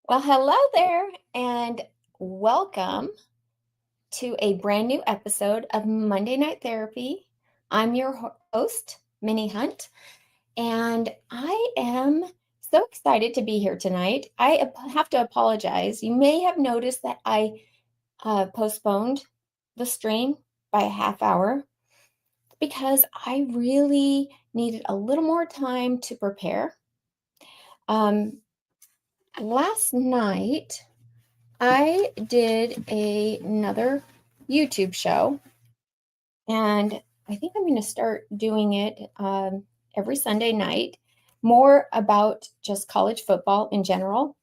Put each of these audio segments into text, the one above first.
Well, hello there, and welcome to a brand new episode of Monday Night Therapy. I'm your host, Minnie Hunt, and I am so excited to be here tonight. I have to apologize. You may have noticed that I postponed the stream by a half hour because I really needed a little more time to prepare. Last night, I did another YouTube show, and I think I'm going to start doing it every Sunday night, more about just college football in general.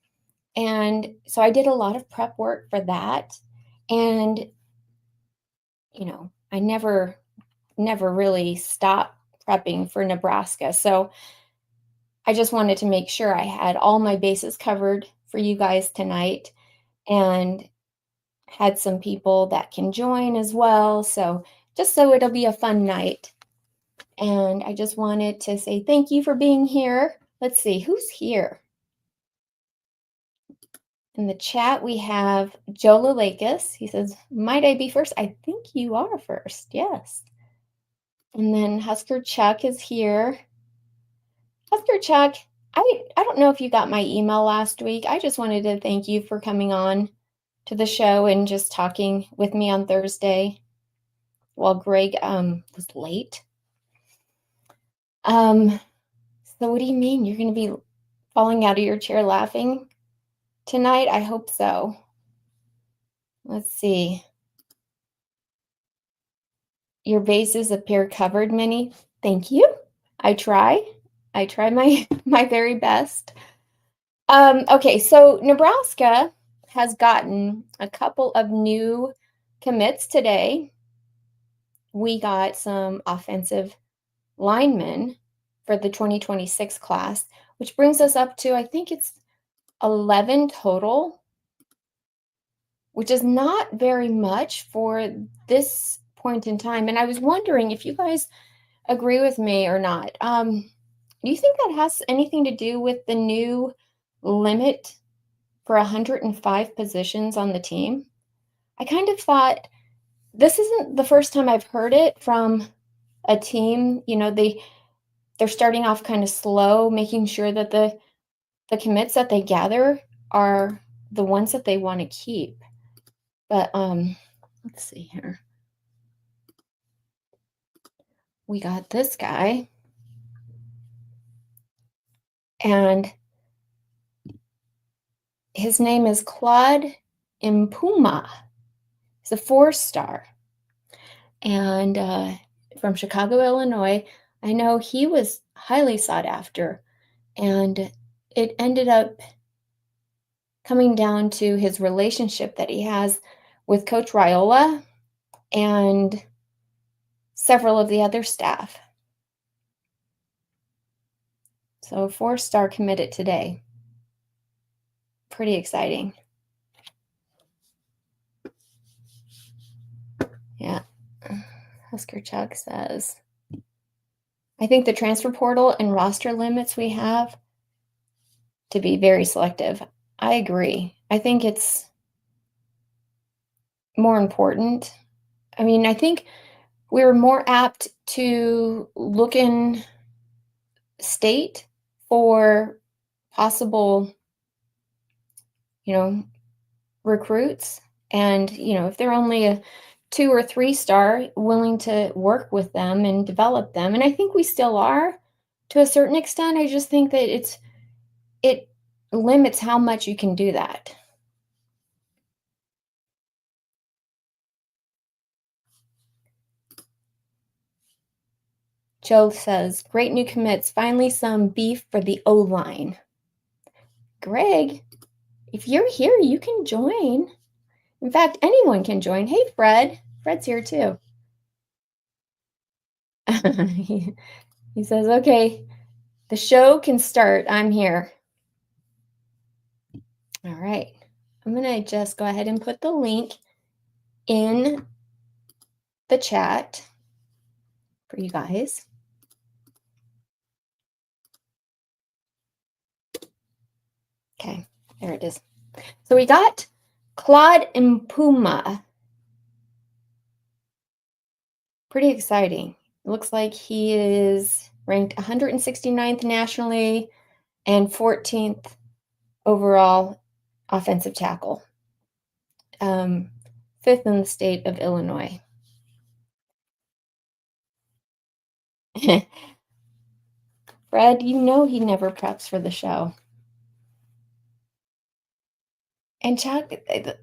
And so I did a lot of prep work for that. And, I never really stopped prepping for Nebraska. So I just wanted to make sure I had all my bases covered for you guys tonight. And had some people that can join as well. So just so it'll be a fun night. And I just wanted to say thank you for being here. Let's see, who's here? In the chat, we have Joe Lalakis. He says, might I be first? I think you are first, yes. And then Husker Chuck is here. Husker Chuck, I don't know if you got my email last week. I just wanted to thank you for coming on to the show and just talking with me on Thursday while Greg was late. So what do you mean? You're going to be falling out of your chair laughing tonight? I hope so. Let's see. Your bases appear covered, Minnie. Thank you. I try my very best. Okay, so Nebraska has gotten a couple of new commits today. We got some offensive linemen for the 2026 class, which brings us up to, I think it's 11 total, which is not very much for this point in time. And I was wondering if you guys agree with me or not. Do you think that has anything to do with the new limit for 105 positions on the team? I kind of thought this isn't the first time I've heard it from a team. They're starting off kind of slow, making sure that the commits that they gather are the ones that they want to keep. But let's see here. We got this guy. And his name is Claude Mpuma. He's a 4-star. And from Chicago, Illinois. I know he was highly sought after. And it ended up coming down to his relationship that he has with Coach Raiola and several of the other staff. So 4-star committed today. Pretty exciting. Yeah. Husker Chuck says, I think the transfer portal and roster limits we have to be very selective. I agree. I think it's more important. I mean, I think we're more apt to look in state for possible, recruits. And, if they're only a 2 or 3-star, willing to work with them and develop them. And I think we still are to a certain extent. I just think that it limits how much you can do that. Joe says, great new commits. Finally, some beef for the O-line. Greg, if you're here, you can join. In fact, anyone can join. Hey, Fred. Fred's here too. He says, okay, the show can start. I'm here. All right. I'm going to just go ahead and put the link in the chat for you guys. Okay, there it is. So we got Claude Mpuma. Pretty exciting. It looks like he is ranked 169th nationally and 14th overall offensive tackle. Fifth in the state of Illinois. Fred, you know he never preps for the show. And Chuck,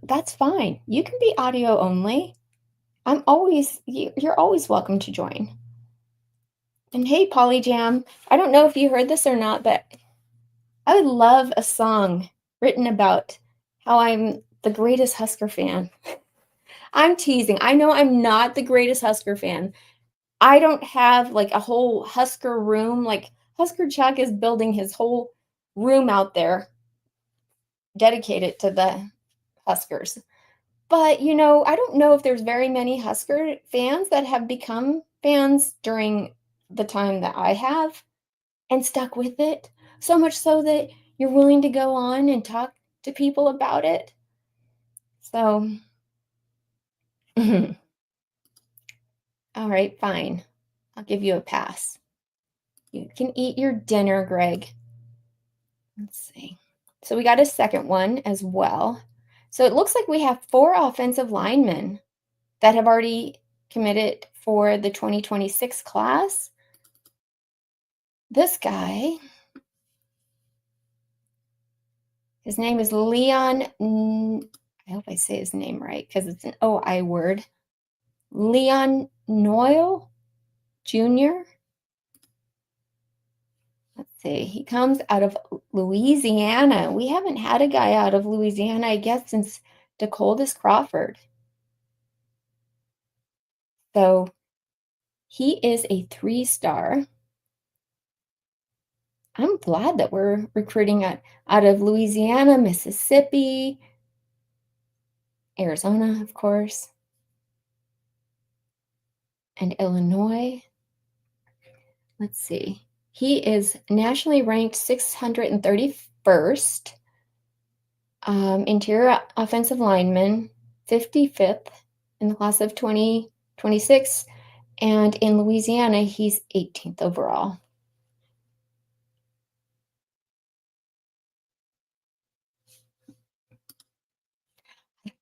that's fine. You can be audio only. You're always welcome to join. And hey, PolyJam, I don't know if you heard this or not, but I would love a song written about how I'm the greatest Husker fan. I'm teasing. I know I'm not the greatest Husker fan. I don't have like a whole Husker room. Like Husker Chuck is building his whole room out there dedicated to the Huskers. But, I don't know if there's very many Husker fans that have become fans during the time that I have and stuck with it. So much so that you're willing to go on and talk to people about it. So, all right, fine. I'll give you a pass. You can eat your dinner, Greg. Let's see. So we got a second one as well. So it looks like we have 4 offensive linemen that have already committed for the 2026 class. This guy, his name is Leon, I hope I say his name right because it's an OI word. Leon Noyle Jr. Let's see, he comes out of Louisiana. We haven't had a guy out of Louisiana, I guess, since Dakotas Crawford. So he is a 3-star. I'm glad that we're recruiting out of Louisiana, Mississippi, Arizona, of course, and Illinois. Let's see. He is nationally ranked 631st, interior offensive lineman, 55th in the class of 2026, and in Louisiana, he's 18th overall.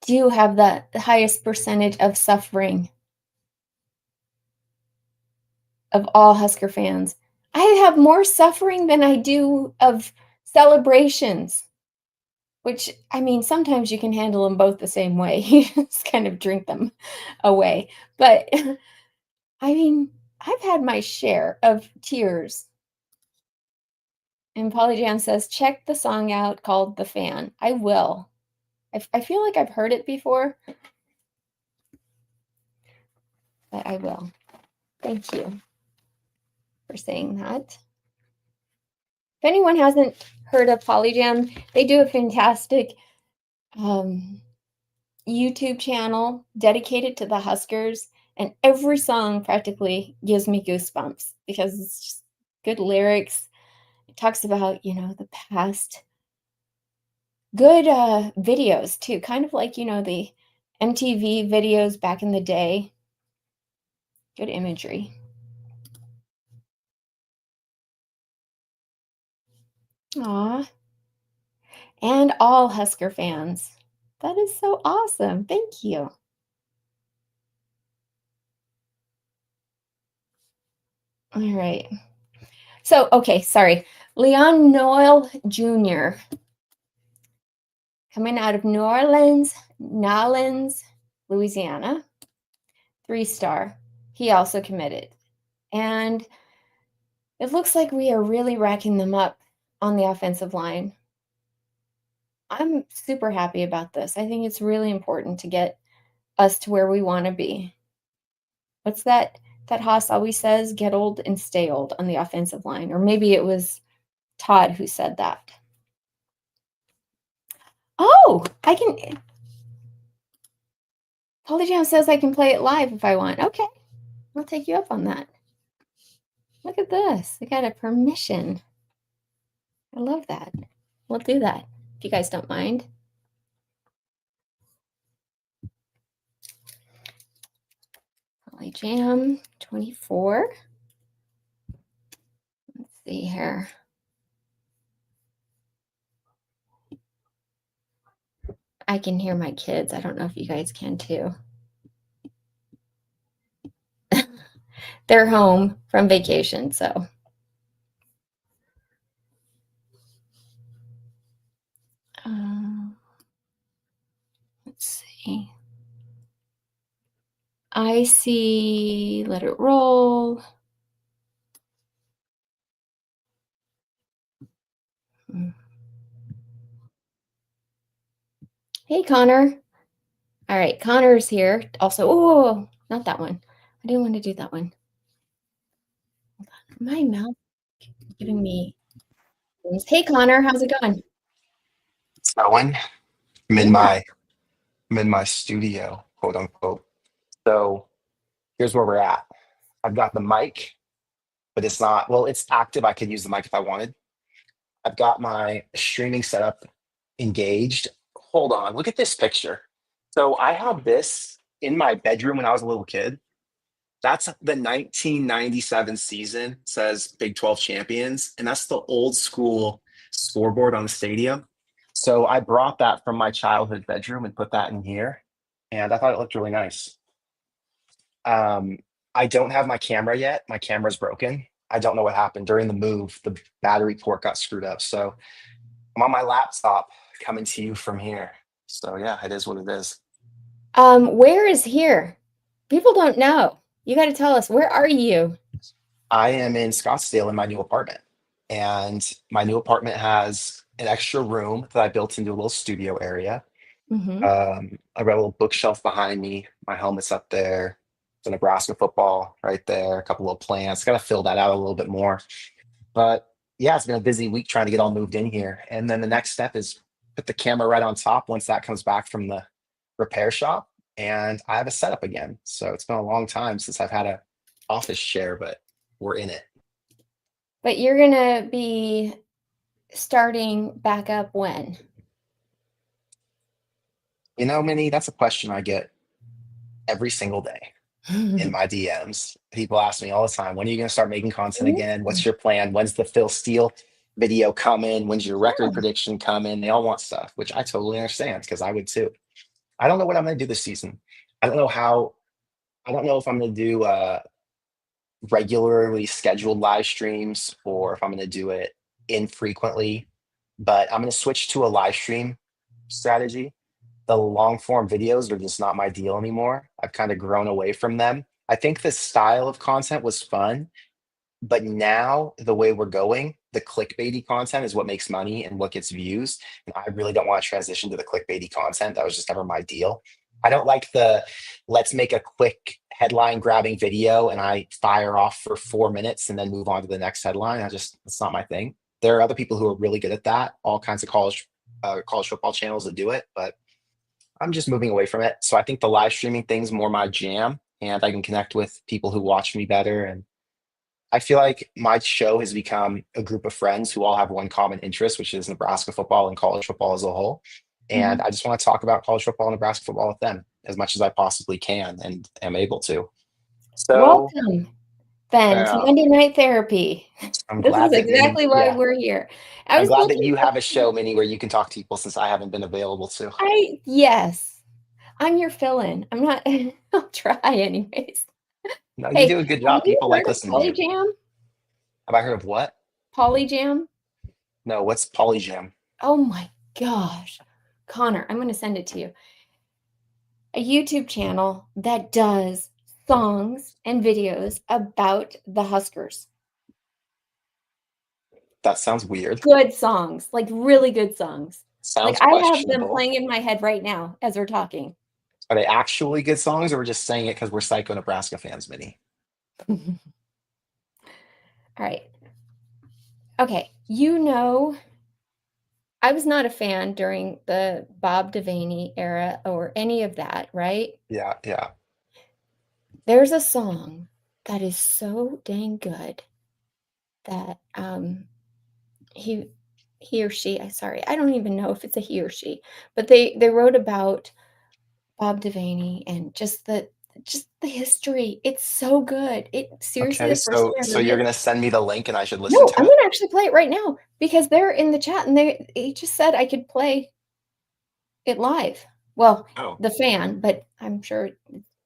Do have the highest percentage of suffering of all Husker fans. I have more suffering than I do of celebrations, which, I mean, sometimes you can handle them both the same way. You just kind of drink them away. But, I mean, I've had my share of tears. And PolyJam says, check the song out called The Fan. I will. I feel like I've heard it before, but I will. Thank you for saying that. If anyone hasn't heard of PolyJam, they do a fantastic YouTube channel dedicated to the Huskers, and every song practically gives me goosebumps because it's just good lyrics. It talks about, the past. Good videos too, kind of like, the MTV videos back in the day. Good imagery. Aw. And all Husker fans. That is so awesome. Thank you. All right. So, okay, sorry. Leon Noyle Jr. coming out of Nolens, Louisiana. 3-star. He also committed. And it looks like we are really racking them up on the offensive line. I'm super happy about this. I think it's really important to get us to where we want to be. What's that Haas always says? Get old and stay old on the offensive line. Or maybe it was Todd who said that. Oh, I can. PolyJam says I can play it live if I want. Okay, I'll take you up on that. Look at this. I got a permission. I love that. We'll do that if you guys don't mind. PolyJam 24. Let's see here. I can hear my kids. I don't know if you guys can too. They're home from vacation, so. Let's see. I see Let It Roll. Hey, Connor. All right, Connor's here. Also, oh, not that one. I didn't want to do that one. My mouth giving me. Hey, Connor, how's it going? It's going. I'm in Yeah. my I'm in my studio, quote unquote. So here's where we're at. I've got the mic, but it's not, well, it's active. I could use the mic if I wanted. I've got my streaming setup engaged. Hold on, look at this picture. So I have this in my bedroom when I was a little kid. That's the 1997 season, says Big 12 champions, and that's the old school scoreboard on the stadium. So I brought that from my childhood bedroom and put that in here, and I thought it looked really nice. Um, I don't have my camera yet. My camera's broken. I don't know what happened during the move. The battery port got screwed up. So I'm on my laptop coming to you from here. So yeah, it is what it is. Where is here? People don't know. You got to tell us, where are you? I am in Scottsdale in my new apartment, and my new apartment has an extra room that I built into a little studio area. Mm-hmm. I've got a little bookshelf behind me. My helmet's up there. The Nebraska football right there. A couple of plants. Got to fill that out a little bit more. But yeah, it's been a busy week trying to get all moved in here. And then the next step is put the camera right on top once that comes back from the repair shop, and I have a setup again. So it's been a long time since I've had a office chair, but we're in it. But you're going to be starting back up when? You know, Minnie, that's a question I get every single day in my DMs. People ask me all the time, when are you going to start making content again? What's your plan? When's the Phil Steele video coming? When's your record Yeah. prediction coming? They all want stuff, which I totally understand because I would too. I don't know what I'm going to do this season. I don't know how, I don't know if I'm going to do regularly scheduled live streams or if I'm going to do it infrequently, but I'm going to switch to a live stream strategy. The long form videos are just not my deal anymore. I've kind of grown away from them. I think the style of content was fun, but now the way we're going, the clickbaity content is what makes money and what gets views. And I really don't want to transition to the clickbaity content. That was just never my deal. I don't like the let's make a quick headline grabbing video and I fire off for 4 minutes and then move on to the next headline. It's not my thing. There are other people who are really good at that, all kinds of college football channels that do it, but I'm just moving away from it. So I think the live streaming thing's more my jam, and I can connect with people who watch me better. And I feel like my show has become a group of friends who all have one common interest, which is Nebraska football and college football as a whole. And Mhm. I just want to talk about college football and Nebraska football with them as much as I possibly can and am able to. So Welcome, Ben, to uh, Monday Night Therapy. I'm This is glad that Minnie, exactly why yeah, we're here. I I'm was glad that looking you for, have a show, Minnie, where you can talk to people since I haven't been available to. yes, I'm your fill-in. I'm not, I'll try anyways. No, you Hey, do a good have job. you People like heard of listening to you. PolyJam? Have I heard of what? PolyJam? No, what's PolyJam? Oh my gosh. Connor, I'm going to send it to you. A YouTube channel that does songs and videos about the Huskers. That sounds weird. Good songs, like really good songs. Like Sounds I have them questionable. playing in my head right now as we're talking. Are they actually good songs, or we're just saying it because we're psycho Nebraska fans, Minnie? All right. Okay. I was not a fan during the Bob Devaney era or any of that, right? Yeah, yeah. There's a song that is so dang good that he he or she, I sorry, I don't even know if it's a he or she, but they wrote about Bob Devaney and just just the history. It's so good. It seriously, Okay, the first so time I so heard you're it. gonna send me the link and I should listen No, to I'm it? gonna actually play it right now because they're in the chat and they just said I could play it live. Well, Oh, the fan, but I'm sure.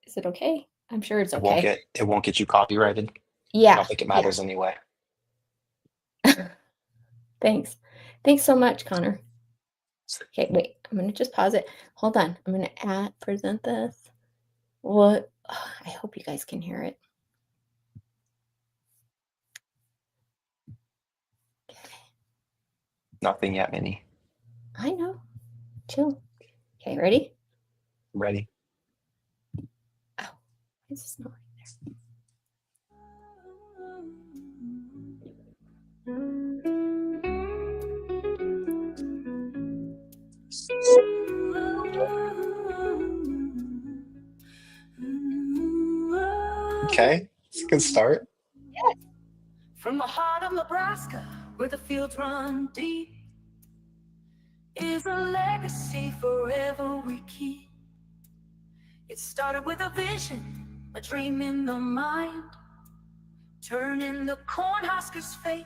Is it okay? I'm sure it's okay. it won't get you copyrighted. I Yeah, don't think it yeah. matters anyway. Thanks. Thanks so much, Connor. Okay, wait. I'm gonna just pause it. Hold on. I'm gonna present this. What? I hope you guys can hear it. Nothing yet, Minnie. I know. Chill. Okay, ready? I'm ready. Oh, is this not right Okay, it's a good start. there? From the heart of Nebraska, where the fields run deep, is a legacy forever we keep. It started with a vision, a dream in the mind, turning the Cornhuskers' fate,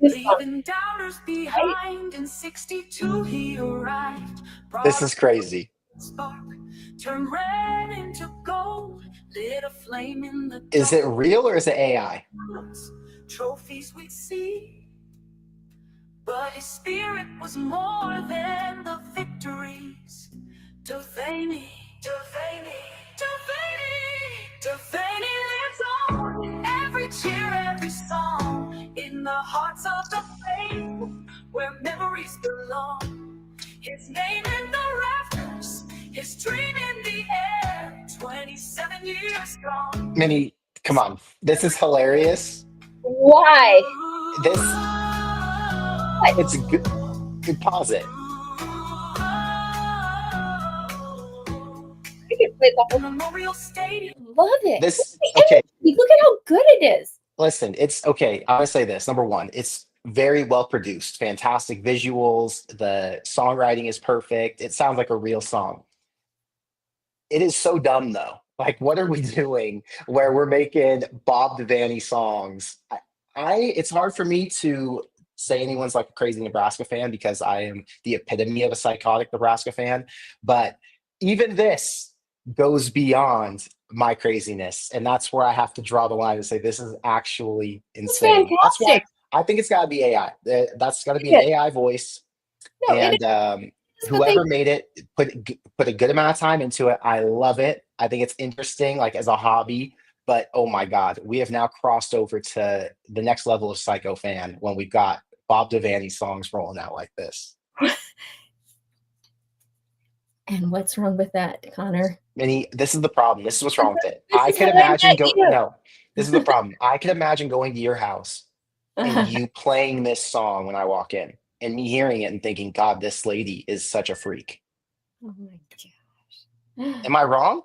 This song, leaving doubters right? behind. In '62 he arrived, This brought is crazy. a spark, turned red into gold, lit a flame in the Is it dark. real or is it AI? Trophies we'd see, but his spirit was more than the victories. Devaney, Devaney, Devaney, Devaney lives on. Every cheer, every song, in the hearts of the faithful, where memories belong. His name in the rafters, his dream in the air. 27 years gone. Minnie, come on. This is hilarious. Why? This, it's good. Pause it. I could play the whole. Memorial Stadium. Love it. This, Look at okay, the energy. Look at how good it is. listen, it's okay. I'm gonna say this. Number one, it's very well produced, fantastic visuals. The songwriting is perfect. It sounds like a real song. It is so dumb though. Like, what are we doing where we're making Bob Devaney songs? It's hard for me to say anyone's like a crazy Nebraska fan because I am the epitome of a psychotic Nebraska fan. But even this goes beyond my craziness, and that's where I have to draw the line and say this is actually It's insane. That's why fantastic. I think it's got to be AI. That's got to be an Good. AI voice, No, it and is what they. whoever made it put a good amount of time into it. I love it. I think it's interesting, like as a hobby. But oh my God, we have now crossed over to the next level of psycho fan when we've got Bob Devaney songs rolling out like this. And what's wrong with that, Connor? Minnie, this is the problem. This is what's wrong with it. This I is could what I imagine met go you. no. This is the problem. I could imagine going to your house and Oh you playing this song when I walk in, and me hearing it and thinking, God, this lady is such a freak. my gosh. Am I wrong?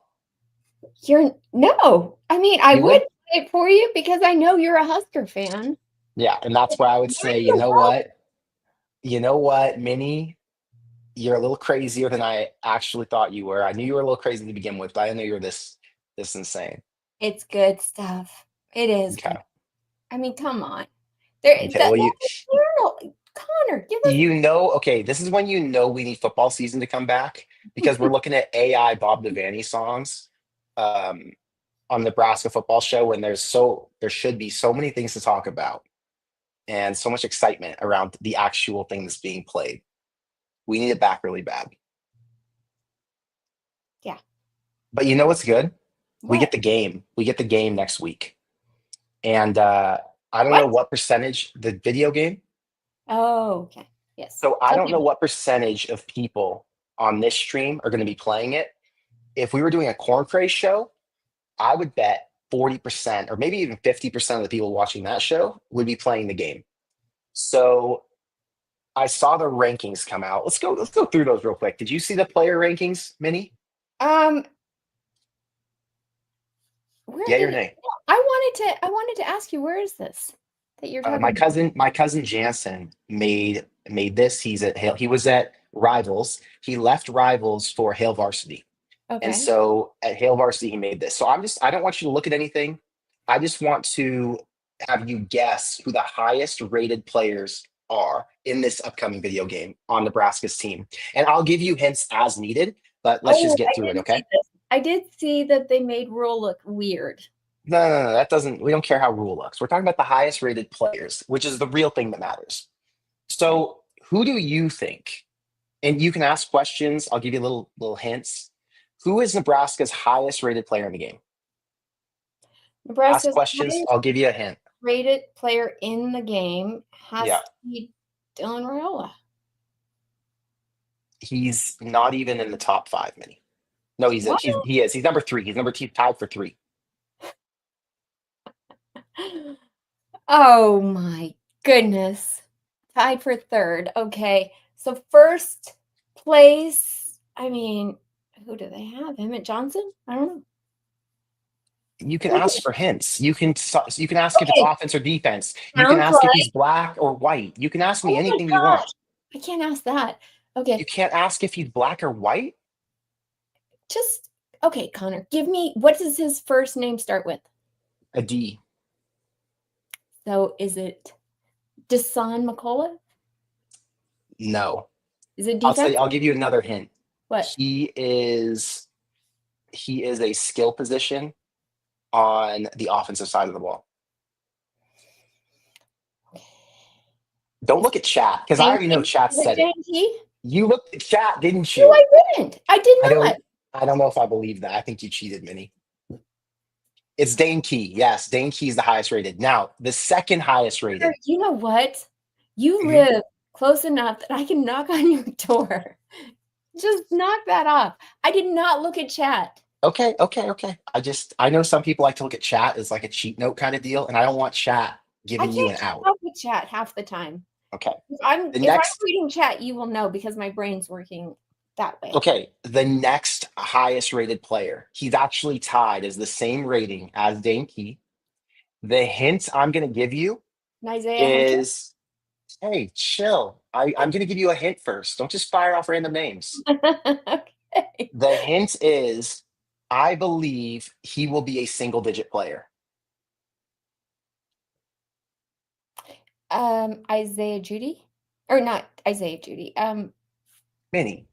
You're no. I mean, I You would would? play it for you because I know you're a Husker fan. Yeah, and that's where I would say, you know what? You know what, Minnie? You're a little crazier than I actually thought you were. I knew you were a little crazy to begin with, but I didn't know you were this insane. It's good stuff. It is Okay. good. I mean, come on. There, Okay. that Well, Connor, give us. you know, okay, this is when you know we need football season to come back because we're looking at AI Bob Devaney songs on Nebraska football show when there should be so many things to talk about and so much excitement around the actual things being played. We need it back really bad. Yeah. But you know what's good? We get What? the game. We get the game next week. And I don't know What? what percentage the video game. Oh, okay. Yes. So I Tell don't me. know what percentage of people on this stream are going to be playing it. If we were doing a corn craze show, I would bet 40% or maybe even 50% of the people watching that show would be playing the game. So I saw the rankings come out. Let's go through those real quick. Did you see the player rankings, Minnie? Um, where Yeah, did your it? name. I wanted to ask you, where is this that you're talking about? My cousin Jansen made this. He was at Rivals. He left Rivals for Hale Varsity. Okay. And so at Hale Varsity, he made this. So I don't want you to look at anything. I just want to have you guess who the highest rated players are in this upcoming video game on Nebraska's team. And I'll give you hints as needed, but let's just get through it, okay? I did see that they made Rule look weird. No, that doesn't, we don't care how Rule looks. We're talking about the highest rated players, which is the real thing that matters. So who do you think, and you can ask questions, I'll give you little hints. Who is Nebraska's highest rated player in the game? Nebraska's Ask questions, highest I'll give you a hint. rated player in the game has Yeah. to be Dylan Raiola. He's not even in the top 5, Minnie. No, he is. He's number 3. He's tied for 3. Oh my goodness. Tied for 3rd. Okay. So first place, I mean, who do they have? Emmett Johnson? I don't know. You can ask for hints. You can ask if it's offense or defense. You can Sounds ask if he's black or white. You can ask me anything you want. I can't ask that. Okay. You can't ask if he's black or white? Okay, Connor, give me, what does his first name start with? A D. So is it Desan McCullough? No. Is it defense? I'll give you another hint. What? He is a skill position on the offensive side of the ball. Don't look at chat, because I already know chat said it. You looked at chat, didn't you? No, I didn't. I did not. I don't know if I believe that. I think you cheated, Minnie. It's Dane Key. Yes, Dane Key is the highest rated. Now, the second highest rated. You know what? You live close enough that I can knock on your door. Just knock that off. I did not look at chat. Okay. I know some people like to look at chat as like a cheat note kind of deal, and I don't want chat giving you an out. I can't with chat half the time. Okay. If I'm reading chat, you will know because my brain's working that way. Okay. The next highest rated player, he's actually tied as the same rating as Dane Key. The hint I'm going to give you is, hey, chill. I'm going to give you a hint first. Don't just fire off random names. Okay. The hint is, I believe he will be a single-digit player. Isaiah Judy? Or not Isaiah Judy. Minnie,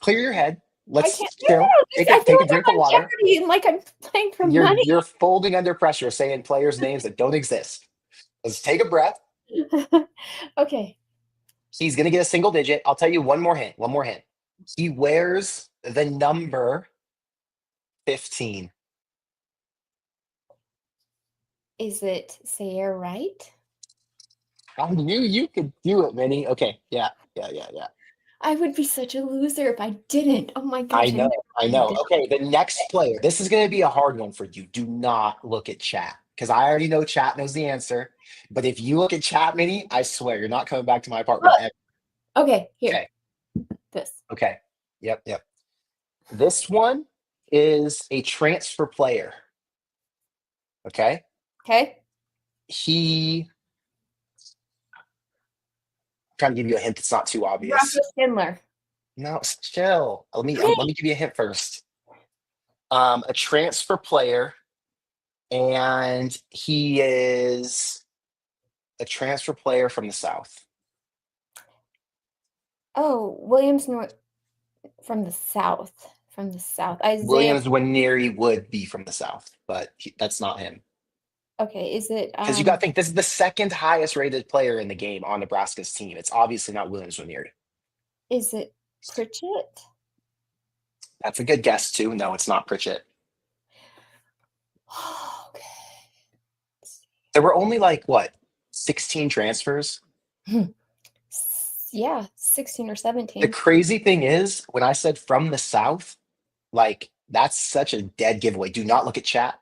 clear your head. Let's chill. Take a drink of water. Like I'm playing for money. You're folding under pressure, saying players' names that don't exist. Let's take a breath. Okay. He's going to get a single digit. I'll tell you one more hint. He wears the number 15. Is it Sayre Wright? I knew you could do it, Minnie. Okay. Yeah. I would be such a loser if I didn't. Oh my gosh. I know. Okay, the next player. This is going to be a hard one for you. Do not look at chat, because I already know chat knows the answer. But if you look at chat, Minnie, I swear you're not coming back to my apartment ever. Okay, here. Okay. This. Okay. Yep. This one is a transfer player. Okay. Okay. I'm trying to give you a hint that's not too obvious. Russell Schindler. No, chill. Let me give you a hint first. A transfer player, and he is a transfer player from the South. Oh, Williams North from the South. Isaiah Williams Nwaneri would be from the South, but that's not him. Okay, is it? Because you got to think, this is the second highest rated player in the game on Nebraska's team. It's obviously not Williams Nwaneri. Is it Pritchett? That's a good guess too. No, it's not Pritchett. Okay. There were only 16 transfers? Yeah, 16 or 17. The crazy thing is, when I said from the South, that's such a dead giveaway. Do not look at chat.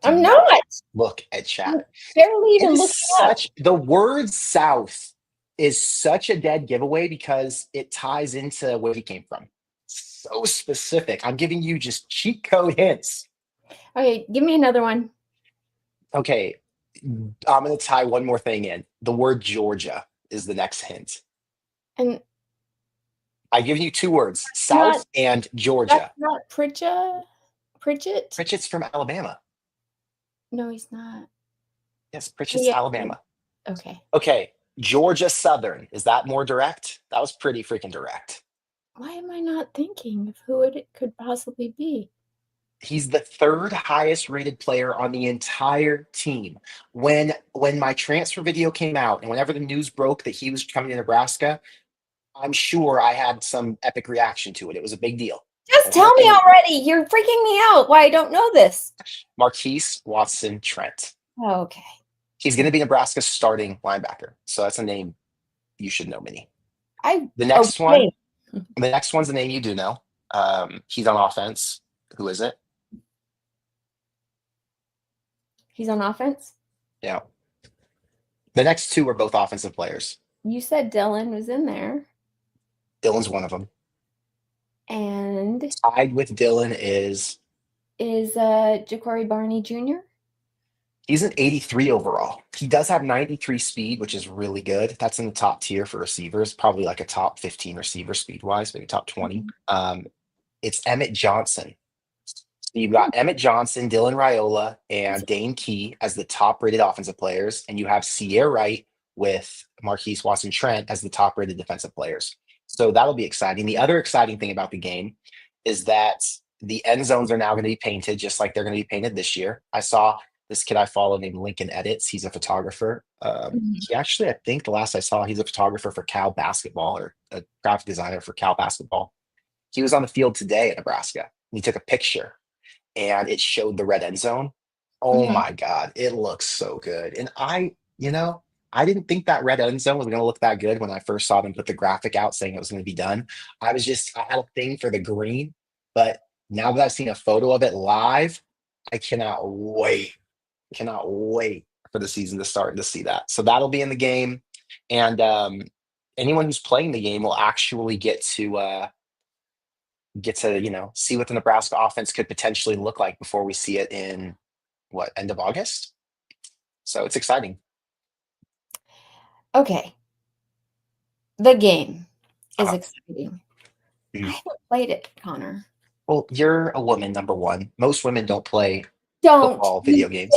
I'm not. Look at chat. I'm barely even looking up. The word South is such a dead giveaway because it ties into where he came from. So specific. I'm giving you just cheat code hints. Okay, give me another one. Okay, I'm going to tie one more thing in. The word Georgia is the next hint. And I give you 2 words: Not South and Georgia. That's not Pritchett? Pritchett's from Alabama. No, he's not. Yes, Pritchett's Yeah. Alabama. Okay. Okay, Georgia Southern. Is that more direct? That was pretty freaking direct. Why am I not thinking of who it could possibly be? He's the 3rd highest rated player on the entire team. When my transfer video came out and whenever the news broke that he was coming to Nebraska, I'm sure I had some epic reaction to it. It was a big deal. Just tell me already. You're freaking me out. Why I don't know this. Marquise Watson Trent. Oh, okay. He's going to be Nebraska's starting linebacker. So that's a name you should know, Minnie. The next one's a name you do know. He's on offense. Who is it? He's on offense? Yeah. The next 2 are both offensive players. You said Dylan was in there. Dylan's one of them. And tied with Dylan is Ja'Cory Barney Jr.? He's an 83 overall. He does have 93 speed, which is really good. That's in the top tier for receivers, probably like a top 15 receiver speed-wise, maybe top 20. It's Emmett Johnson. So you've got Emmett Johnson, Dylan Raiola, and Dane Key as the top-rated offensive players, and you have Sierra Wright with Marquise Watson Trent as the top-rated defensive players. So that'll be exciting. The other exciting thing about the game is that the end zones are now going to be painted just like they're going to be painted this year. I saw this kid I follow named Lincoln Edits. He's a photographer. He actually, I think the last I saw, he's a photographer for Cal basketball or a graphic designer for Cal basketball. He was on the field today at Nebraska. And he took a picture and it showed the red end zone. Oh my God, it looks so good. And I didn't think that red end zone was going to look that good when I first saw them put the graphic out saying it was going to be done. I had a thing for the green, but now that I've seen a photo of it live, I cannot wait for the season to start to see that. So that'll be in the game. And anyone who's playing the game will actually get to see what the Nebraska offense could potentially look like before we see it in end of August. So it's exciting. Okay. The game is exciting. I haven't played it, Connor. Well, you're a woman, number one. Most women don't play football video games.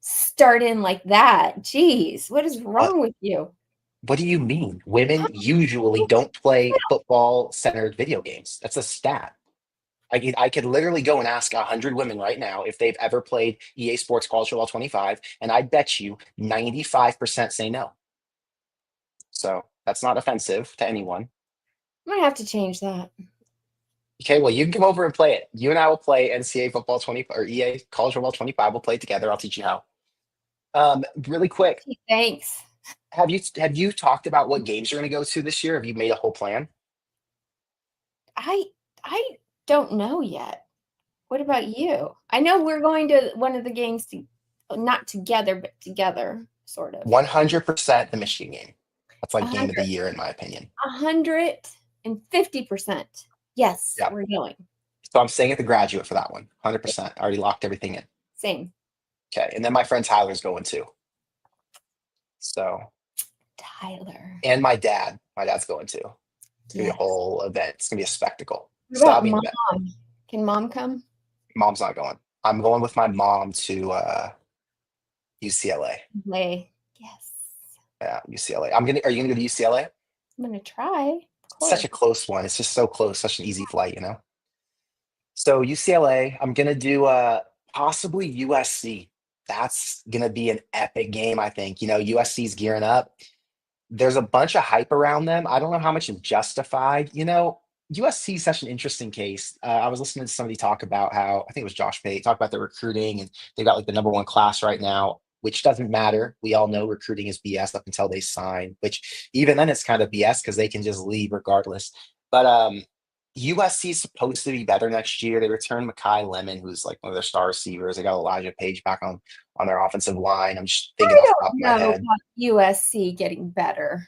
Start in like that. Jeez, what is wrong with you? What do you mean? Women usually don't play football-centered video games. That's a stat. I could literally go and ask 100 women right now if they've ever played EA Sports College Football 25, and I bet you 95% say no. So that's not offensive to anyone. I might have to change that. Okay, well, you can come over and play it. You and I will play NCAA Football 25 or EA College Football 25. We'll play it together. I'll teach you how. Really quick. Thanks. Have you talked about what games you're going to go to this year? Have you made a whole plan? I don't know yet. What about you? I know we're going to one of the games, not together, but together, sort of. 100% the Michigan game. That's like game of the year, in my opinion. 150%. Yes, yeah. We're going. So I'm staying at the Graduate for that one. 100%. I already locked everything in. Same. Okay, and then my friend Tyler's going too. So. Tyler. And my dad's going too. It's going to be a whole event. It's going to be a spectacle. What about Mom? Can Mom come? Mom's not going. I'm going with my mom to UCLA. Yes. Yeah, UCLA. Are you gonna go to UCLA? I'm gonna try. Such a close one. It's just so close, such an easy flight, So UCLA, I'm gonna do possibly USC. That's gonna be an epic game, I think. USC's gearing up. There's a bunch of hype around them. I don't know how much is justified. USC is such an interesting case. I was listening to somebody talk about how, I think it was Josh Pate, talk about their recruiting, and they've got like the number 1 class right now, which doesn't matter. We all know recruiting is BS up until they sign, which even then it's kind of BS because they can just leave regardless. But USC is supposed to be better next year. They returned Mekhi Lemon, who's like one of their star receivers. They got Elijah Page back on their offensive line. I'm just thinking off the top of my head. About USC getting better.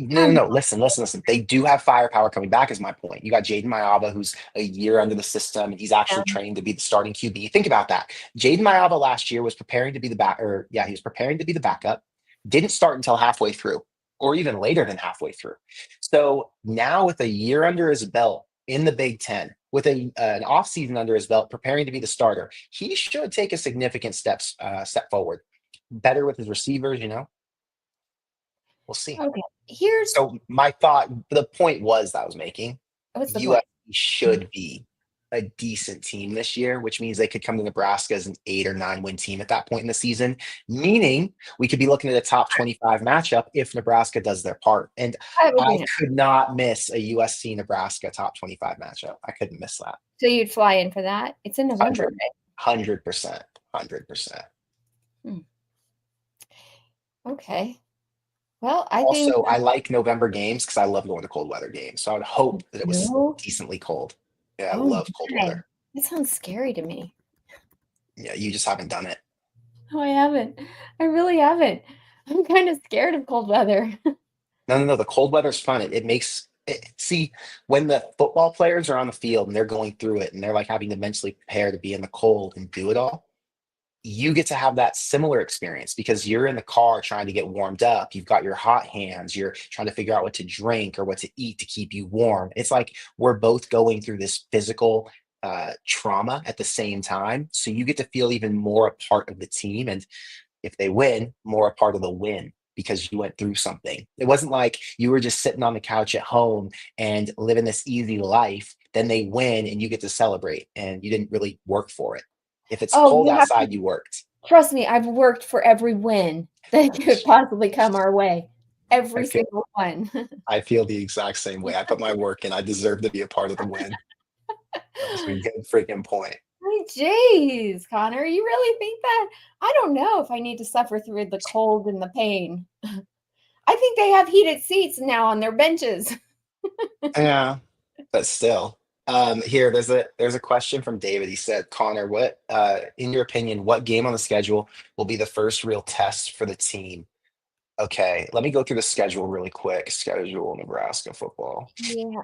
No. Listen. They do have firepower coming back, is my point. You got Jaden Mayava, who's a year under the system, and he's actually trained to be the starting QB. Think about that. Jaden Mayava last year was preparing to be the backup. Didn't start until halfway through. or even later than halfway through. So now with a year under his belt in the Big Ten, with an offseason under his belt, preparing to be the starter, he should take a significant step forward. Better with his receivers, We'll see. Okay. So my thought, the point was that I was making, What's the USC point? should be a decent team this year, which means they could come to Nebraska as an 8 or 9 win team at that point in the season, meaning we could be looking at a top 25 matchup if Nebraska does their part. And I could not miss a USC Nebraska top 25 matchup. I couldn't miss that. So you'd fly in for that? It's in November, right? 100%. 100%. Okay. Well, I like November games because I love going to cold weather games. So I would hope that it was decently cold. Yeah, I love cold weather. That sounds scary to me. Yeah, you just haven't done it. No, I haven't. I really haven't. I'm kind of scared of cold weather. No. The cold weather's fun. It makes it. See, when the football players are on the field and they're going through it and they're like having to mentally prepare to be in the cold and do it all, you get to have that similar experience because you're in the car trying to get warmed up. You've got your hot hands. You're trying to figure out what to drink or what to eat to keep you warm. It's like we're both going through this physical trauma at the same time. So you get to feel even more a part of the team. And if they win, more a part of the win because you went through something. It wasn't like you were just sitting on the couch at home and living this easy life. Then they win and you get to celebrate and you didn't really work for it. If it's cold outside, you worked. Trust me, I've worked for every win that could possibly come our way. Every single one. I feel the exact same way. I put my work in. I deserve to be a part of the win. That's a good freaking point. Jeez, Connor, you really think that? I don't know if I need to suffer through the cold and the pain. I think they have heated seats now on their benches. Yeah, but still. Here, there's a question from David. He said, Connor, what, in your opinion, what game on the schedule will be the first real test for the team? Okay, let me go through the schedule really quick. Schedule Nebraska football. Yeah,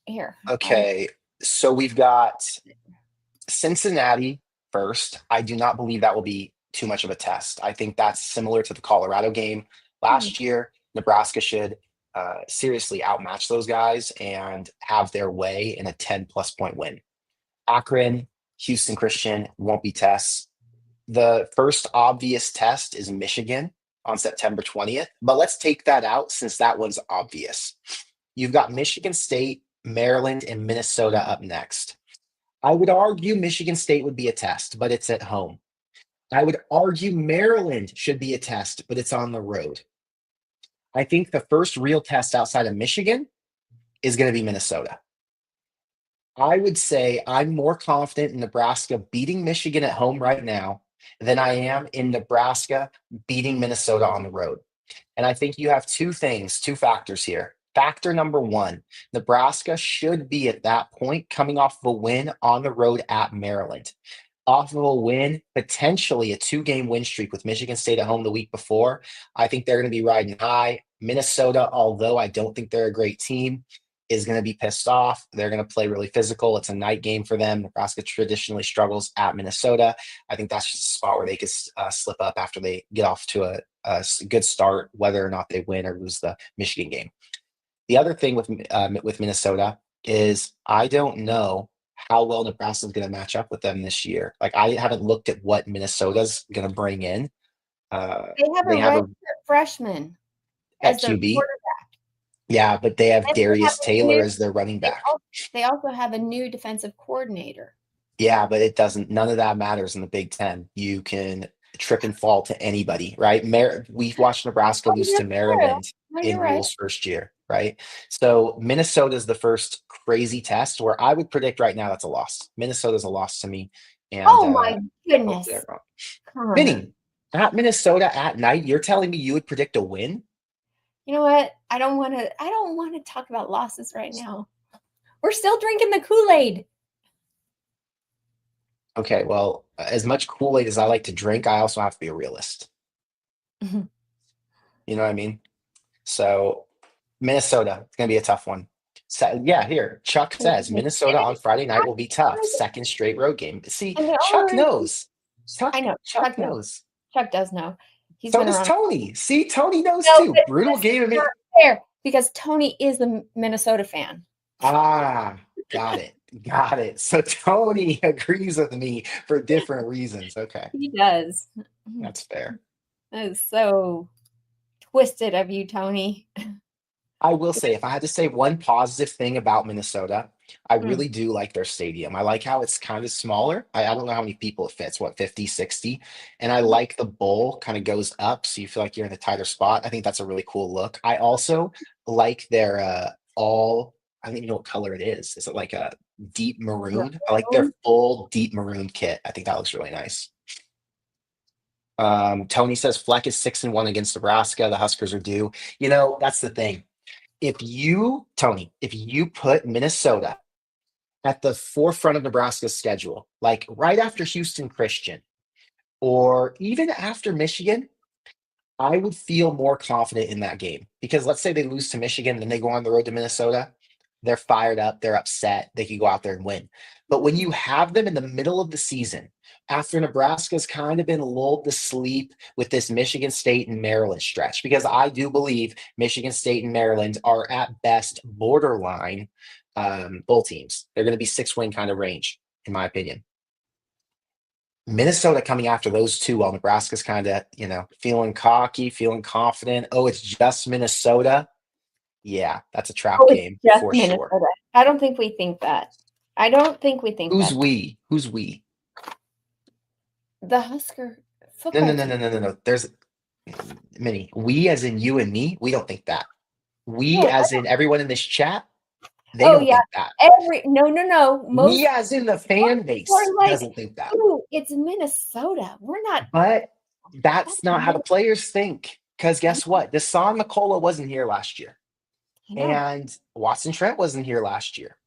here. Okay, so we've got Cincinnati first. I do not believe that will be too much of a test. I think that's similar to the Colorado game last year. Nebraska should seriously outmatch those guys and have their way in a 10+ point win. Akron, Houston Christian won't be tests. The first obvious test is Michigan on September 20th, but let's take that out since that one's obvious. You've got Michigan State, Maryland, and Minnesota up next. I would argue Michigan State would be a test, but it's at home. I would argue Maryland should be a test, but it's on the road. I think the first real test outside of Michigan is going to be Minnesota. I would say I'm more confident in Nebraska beating Michigan at home right now than I am in Nebraska beating Minnesota on the road. And I think you have two factors here. Factor number one, Nebraska should be at that point coming off of a win on the road at Maryland. Off of a win, potentially a 2-game win streak with Michigan State at home the week before. I think they're going to be riding high. Minnesota, although I don't think they're a great team, is going to be pissed off. They're going to play really physical. It's a night game for them. Nebraska traditionally struggles at Minnesota. I think that's just a spot where they could slip up after they get off to a good start, whether or not they win or lose the Michigan game. The other thing with Minnesota is I don't know how well Nebraska is going to match up with them this year. Like I haven't looked at what Minnesota's going to bring in. They have a freshman at QB. Yeah, but they have Darius Taylor as their running back. They also have a new defensive coordinator. Yeah, but none of that matters in the Big Ten. You can trip and fall to anybody, right? We've watched Nebraska lose to Maryland in Rhule's first year, right? So Minnesota is the first crazy test where I would predict right now that's a loss. Minnesota's a loss to me. And, my goodness. Minnie, at Minnesota at night, you're telling me you would predict a win? You know what? I don't want to talk about losses right now. We're still drinking the Kool-Aid. Okay, well, as much Kool-Aid as I like to drink, I also have to be a realist. Mm-hmm. You know what I mean? So Minnesota, it's going to be a tough one. So, yeah, here, Chuck says Minnesota on Friday night will be tough. Second straight road game. See, Chuck knows. I know. Chuck knows. Chuck does know. So does Tony. See, Tony knows too. Brutal game. fair because Tony is the Minnesota fan. Ah, got it. Got it. So Tony agrees with me for different reasons. Okay, He does. that's fair. That is so twisted of you, Tony. I will say, if I had to say one positive thing about Minnesota, I Mm. really do like their stadium. I like how it's kind of smaller. I don't know how many people it fits, what, 50, 60? And I like the bowl kind of goes up, so you feel like you're in a tighter spot. I think that's a really cool look. I also like their I don't even know what color it is. Is it like a deep maroon? I like their full deep maroon kit. I think that looks really nice. Tony says Fleck is 6-1 against Nebraska. The Huskers are due. You know, that's the thing. Tony, if you put Minnesota at the forefront of Nebraska's schedule, like right after Houston Christian, or even after Michigan, I would feel more confident in that game. Because let's say they lose to Michigan, then they go on the road to Minnesota. They're fired up, they're upset, they could go out there and win. But when you have them in the middle of the season, after Nebraska's kind of been lulled to sleep with this Michigan State and Maryland stretch, because I do believe Michigan State and Maryland are at best borderline bowl teams. They're going to be 6-win kind of range, in my opinion. Minnesota coming after those two while Nebraska's kind of, feeling cocky, feeling confident. Oh, it's just Minnesota. Yeah, that's a trap game for Minnesota. sure. I don't think we think that. I don't think we think Who's that. we? Who's we? The Husker football team. No. There's Minnie. We as in you and me. We don't think that. We as in everyone in this chat. They don't think that. No. We as in the fan base doesn't think that. Ooh, it's Minnesota. We're not. But that's not how the players think. Because guess what? Deshaun McCullough wasn't here last year. And Watson Trent wasn't here last year.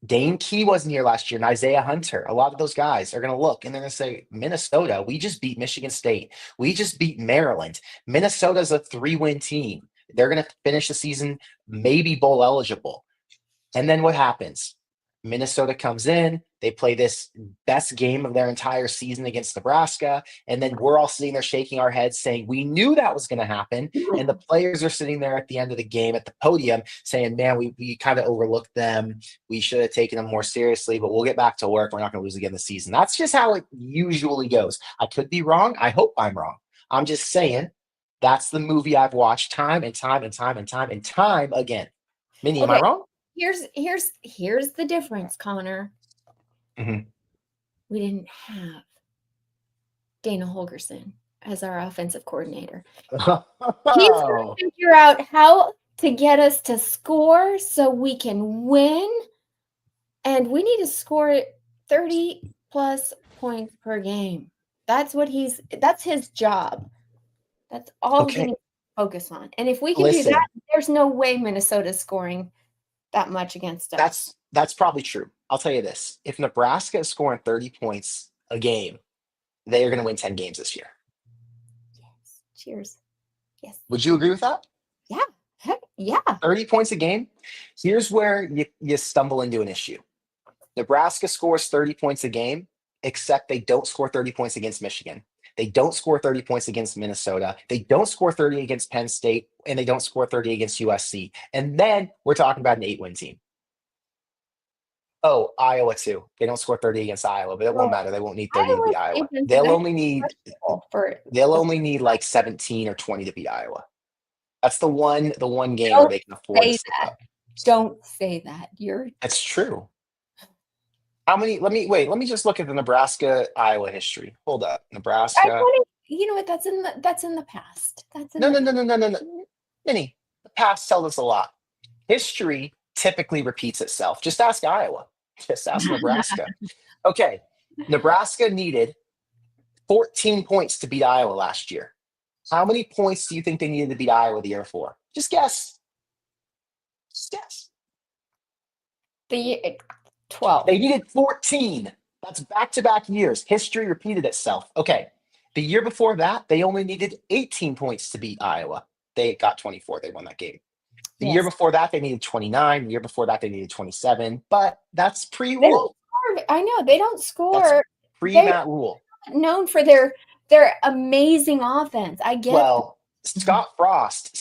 Dane Key wasn't here last year, and Isaiah Hunter. A lot of those guys are going to look and they're going to say, Minnesota, we just beat Michigan State. We just beat Maryland. Minnesota's a 3-win team. They're going to finish the season maybe bowl eligible. And then what happens? Minnesota comes in, they play this best game of their entire season against Nebraska, and then we're all sitting there shaking our heads saying, we knew that was going to happen, and the players are sitting there at the end of the game at the podium saying, man, we kind of overlooked them. We should have taken them more seriously, but we'll get back to work. We're not going to lose again this season. That's just how it usually goes. I could be wrong. I hope I'm wrong. I'm just saying that's the movie I've watched time and time again. Minnie, am I wrong? Here's the difference, Connor. Mm-hmm. We didn't have Dana Holgorsen as our offensive coordinator. He's going to figure out how to get us to score so we can win. And we need to score 30 plus points per game. That's his job. That's all we need to focus on. And if we can do that, there's no way Minnesota's scoring that much against us. That's probably true. I'll tell you this. If Nebraska is scoring 30 points a game, they are going to win 10 games this year. Yes. Cheers. Yes. Would you agree with that? Yeah. Heck, yeah. 30 points a game. Here's where you stumble into an issue. Nebraska scores 30 points a game, except they don't score 30 points against Michigan. They don't score 30 points against Minnesota. They don't score 30 against Penn State, and they don't score 30 against USC. And then we're talking about an 8-win team. Oh, Iowa too. They don't score 30 against Iowa, but it won't matter. They won't need 30 to beat Iowa. They'll only need like 17 or 20 to beat Iowa. That's the one game where they can afford to slip up. Don't say that. That's true. How many? Let me just look at the Nebraska-Iowa history. Hold up. Nebraska. You know what? That's in the past. No. Minnie, the past tells us a lot. History typically repeats itself. Just ask Iowa. Just ask Nebraska. Okay. Nebraska needed 14 points to beat Iowa last year. How many points do you think they needed to beat Iowa the year before? Just guess. 12. They needed 14. That's back-to-back years. History repeated itself. Okay. The year before that, they only needed 18 points to beat Iowa. They got 24. They won that game. The year before that, they needed 29. The year before that, they needed 27. But that's pre-rule. I know. They don't score. That's pre-Matt Rule. Known for their amazing offense. I get Well, Scott Frost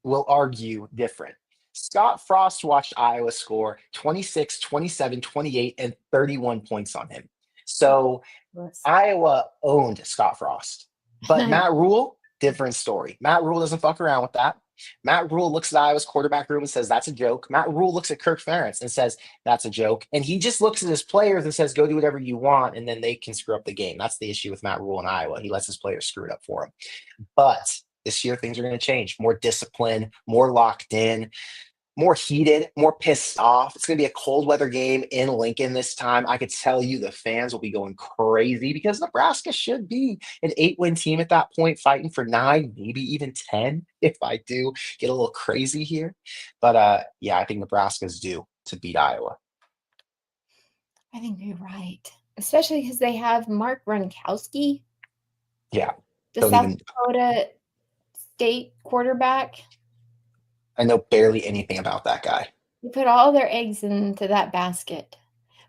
will argue different. Scott Frost watched Iowa score 26, 27, 28, and 31 points on him. So Iowa owned Scott Frost. But Matt Rule, different story. Matt Rule doesn't fuck around with that. Matt Rule looks at Iowa's quarterback room and says, that's a joke. Matt Rule looks at Kirk Ferentz and says, that's a joke. And he just looks at his players and says, go do whatever you want, and then they can screw up the game. That's the issue with Matt Rule in Iowa. He lets his players screw it up for him. But this year, things are going to change. More discipline, more locked in, more heated, more pissed off. It's going to be a cold weather game in Lincoln this time. I could tell you the fans will be going crazy because Nebraska should be an 8-win team at that point, fighting for 9, maybe even 10 if I do get a little crazy here. But yeah, I think Nebraska's due to beat Iowa. I think you're right, especially because they have Mark Gronkowski. Yeah. The South Dakota State quarterback. I know barely anything about that guy. They put all their eggs into that basket.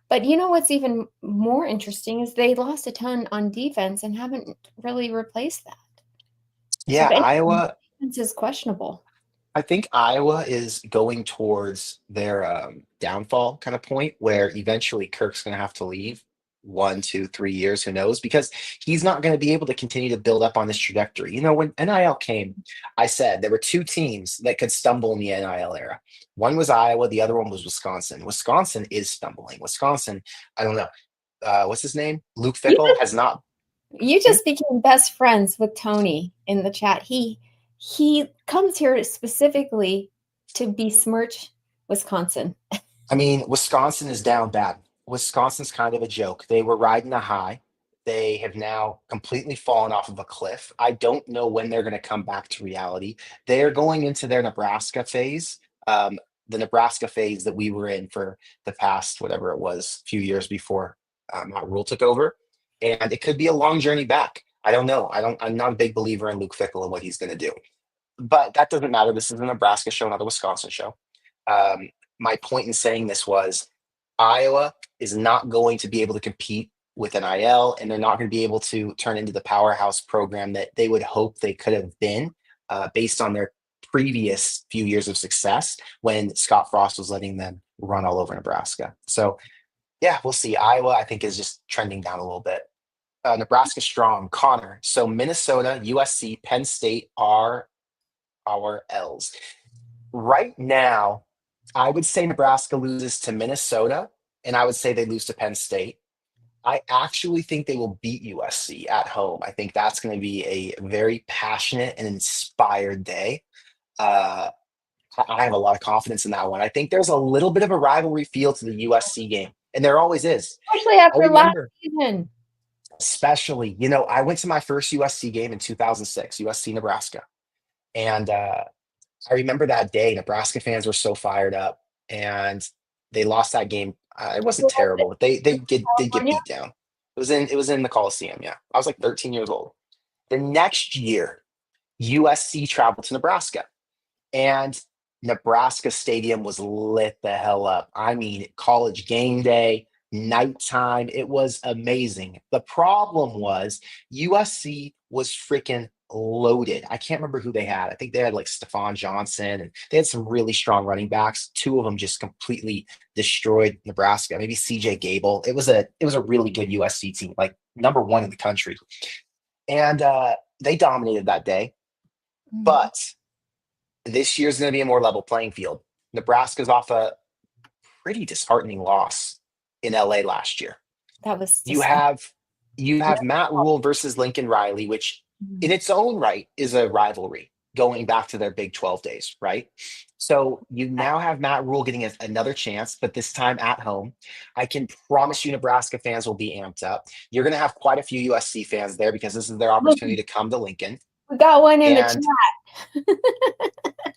But you know what's even more interesting is they lost a ton on defense and haven't really replaced that. Yeah, so Iowa defense is questionable. I think Iowa is going towards their downfall kind of point where eventually Kirk's going to have to leave 1, 2, 3 years, who knows, because he's not going to be able to continue to build up on this trajectory. You know, when NIL came, I said there were 2 teams that could stumble in the NIL era. One was Iowa, the other one was Wisconsin. Wisconsin is stumbling. Wisconsin, I don't know. What's his name? Luke Fickle has not. You just became best friends with Tony in the chat. He comes here specifically to besmirch Wisconsin. I mean, Wisconsin is down bad. Wisconsin's kind of a joke. They were riding a high. They have now completely fallen off of a cliff. I don't know when they're going to come back to reality. They're going into their Nebraska phase, the Nebraska phase that we were in for the past, whatever it was, few years before Matt Rule took over. And it could be a long journey back. I don't know. I'm not a big believer in Luke Fickle and what he's going to do. But that doesn't matter. This is a Nebraska show, not a Wisconsin show. My point in saying this was Iowa is not going to be able to compete with NIL, and they're not going to be able to turn into the powerhouse program that they would hope they could have been based on their previous few years of success when Scott Frost was letting them run all over Nebraska. So, yeah, we'll see. Iowa, I think, is just trending down a little bit. Nebraska strong. Connor. So Minnesota, USC, Penn State are our L's. Right now, I would say Nebraska loses to Minnesota, and I would say they lose to Penn State. I actually think they will beat USC at home. I think that's going to be a very passionate and inspired day. I have a lot of confidence in that one. I think there's a little bit of a rivalry feel to the USC game, and there always is. Especially after last season. Especially, you know, I went to my first USC game in 2006, USC Nebraska. And I remember that day, Nebraska fans were so fired up, and they lost that game. It wasn't terrible, but they did get beat down. It was in the Coliseum. Yeah, I was like 13 years old. The next year, USC traveled to Nebraska, and Nebraska Stadium was lit the hell up. I mean, college game day, nighttime. It was amazing. The problem was USC was freaking loaded. I can't remember who they had. I think they had like Stephon Johnson, and they had some really strong running backs. 2 of them just completely destroyed Nebraska. Maybe CJ Gable. It was a really good USC team, like number 1 in the country. And they dominated that day. But this year's going to be a more level playing field. Nebraska's off a pretty disheartening loss in LA last year. That was you have Matt Rule versus Lincoln Riley, which in its own right is a rivalry going back to their Big 12 days, right? So you now have Matt Rule getting another chance, but this time at home. I can promise you Nebraska fans will be amped up. You're going to have quite a few USC fans there because this is their opportunity to come to Lincoln. We got one in the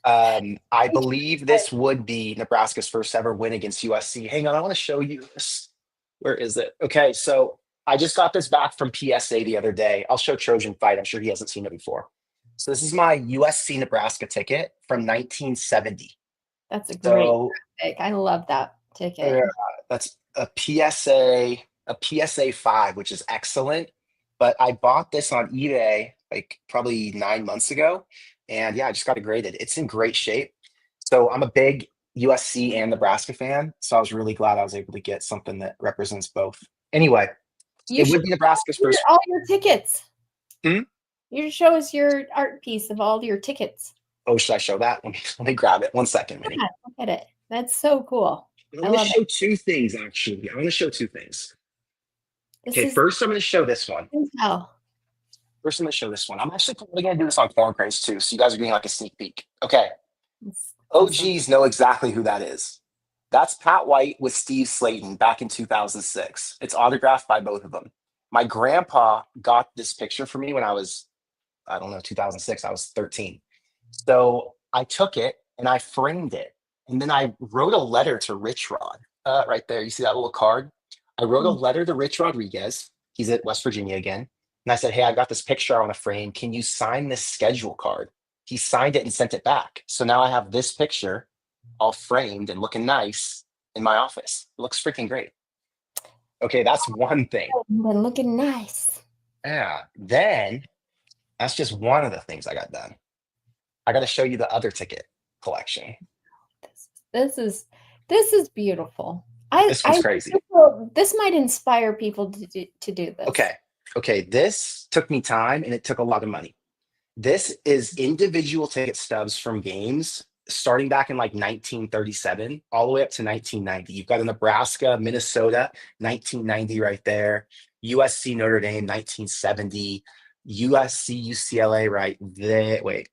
chat. I believe this would be Nebraska's first ever win against USC. Hang on, I want to show you this. Where is it? Okay, so I just got this back from PSA the other day. I'll show Trojan Fight. I'm sure he hasn't seen it before. So this is my USC Nebraska ticket from 1970. That's a great graphic. I love that ticket. That's a PSA 5, which is excellent. But I bought this on eBay like probably 9 months ago, And yeah, I just got it graded. It's in great shape. So I'm a big USC and Nebraska fan. So I was really glad I was able to get something that represents both. Anyway, You it should would be Nebraska's show first. all your tickets. Hmm? You should show us your art piece of all your tickets. Oh, should I show that? Let me grab it. 1 second, Minnie. Yeah, look at it. That's so cool. I'm I going to love show it. two things, actually. I'm going to show two things. This Okay, is first I'm going to show this one. Intel. First, I'm going to show this one. I'm actually probably going to do this on Corn Craze too. So you guys are getting like a sneak peek. Okay. It's awesome. OGs know exactly who that is. That's Pat White with Steve Slayton back in 2006. It's autographed by both of them. My grandpa got this picture for me when I was, I don't know, 2006. I was 13. So I took it and I framed it. And then I wrote a letter to Rich Rod right there. You see that little card? I wrote a letter to Rich Rodriguez. He's at West Virginia again. And I said, hey, I got this picture I want to frame. Can you sign this schedule card? He signed it and sent it back. So now I have this picture all framed and looking nice in my office. It looks freaking great. Okay, that's one thing. Been looking nice. Yeah. Then that's just one of the things I got done. I got to show you the other ticket collection. This is beautiful. This was crazy. This might inspire people to do this. Okay. This took me time and it took a lot of money. This is individual ticket stubs from games starting back in like 1937 all the way up to 1990. You've got a Nebraska, Minnesota, 1990 right there. USC, Notre Dame, 1970. USC, UCLA right there. Wait,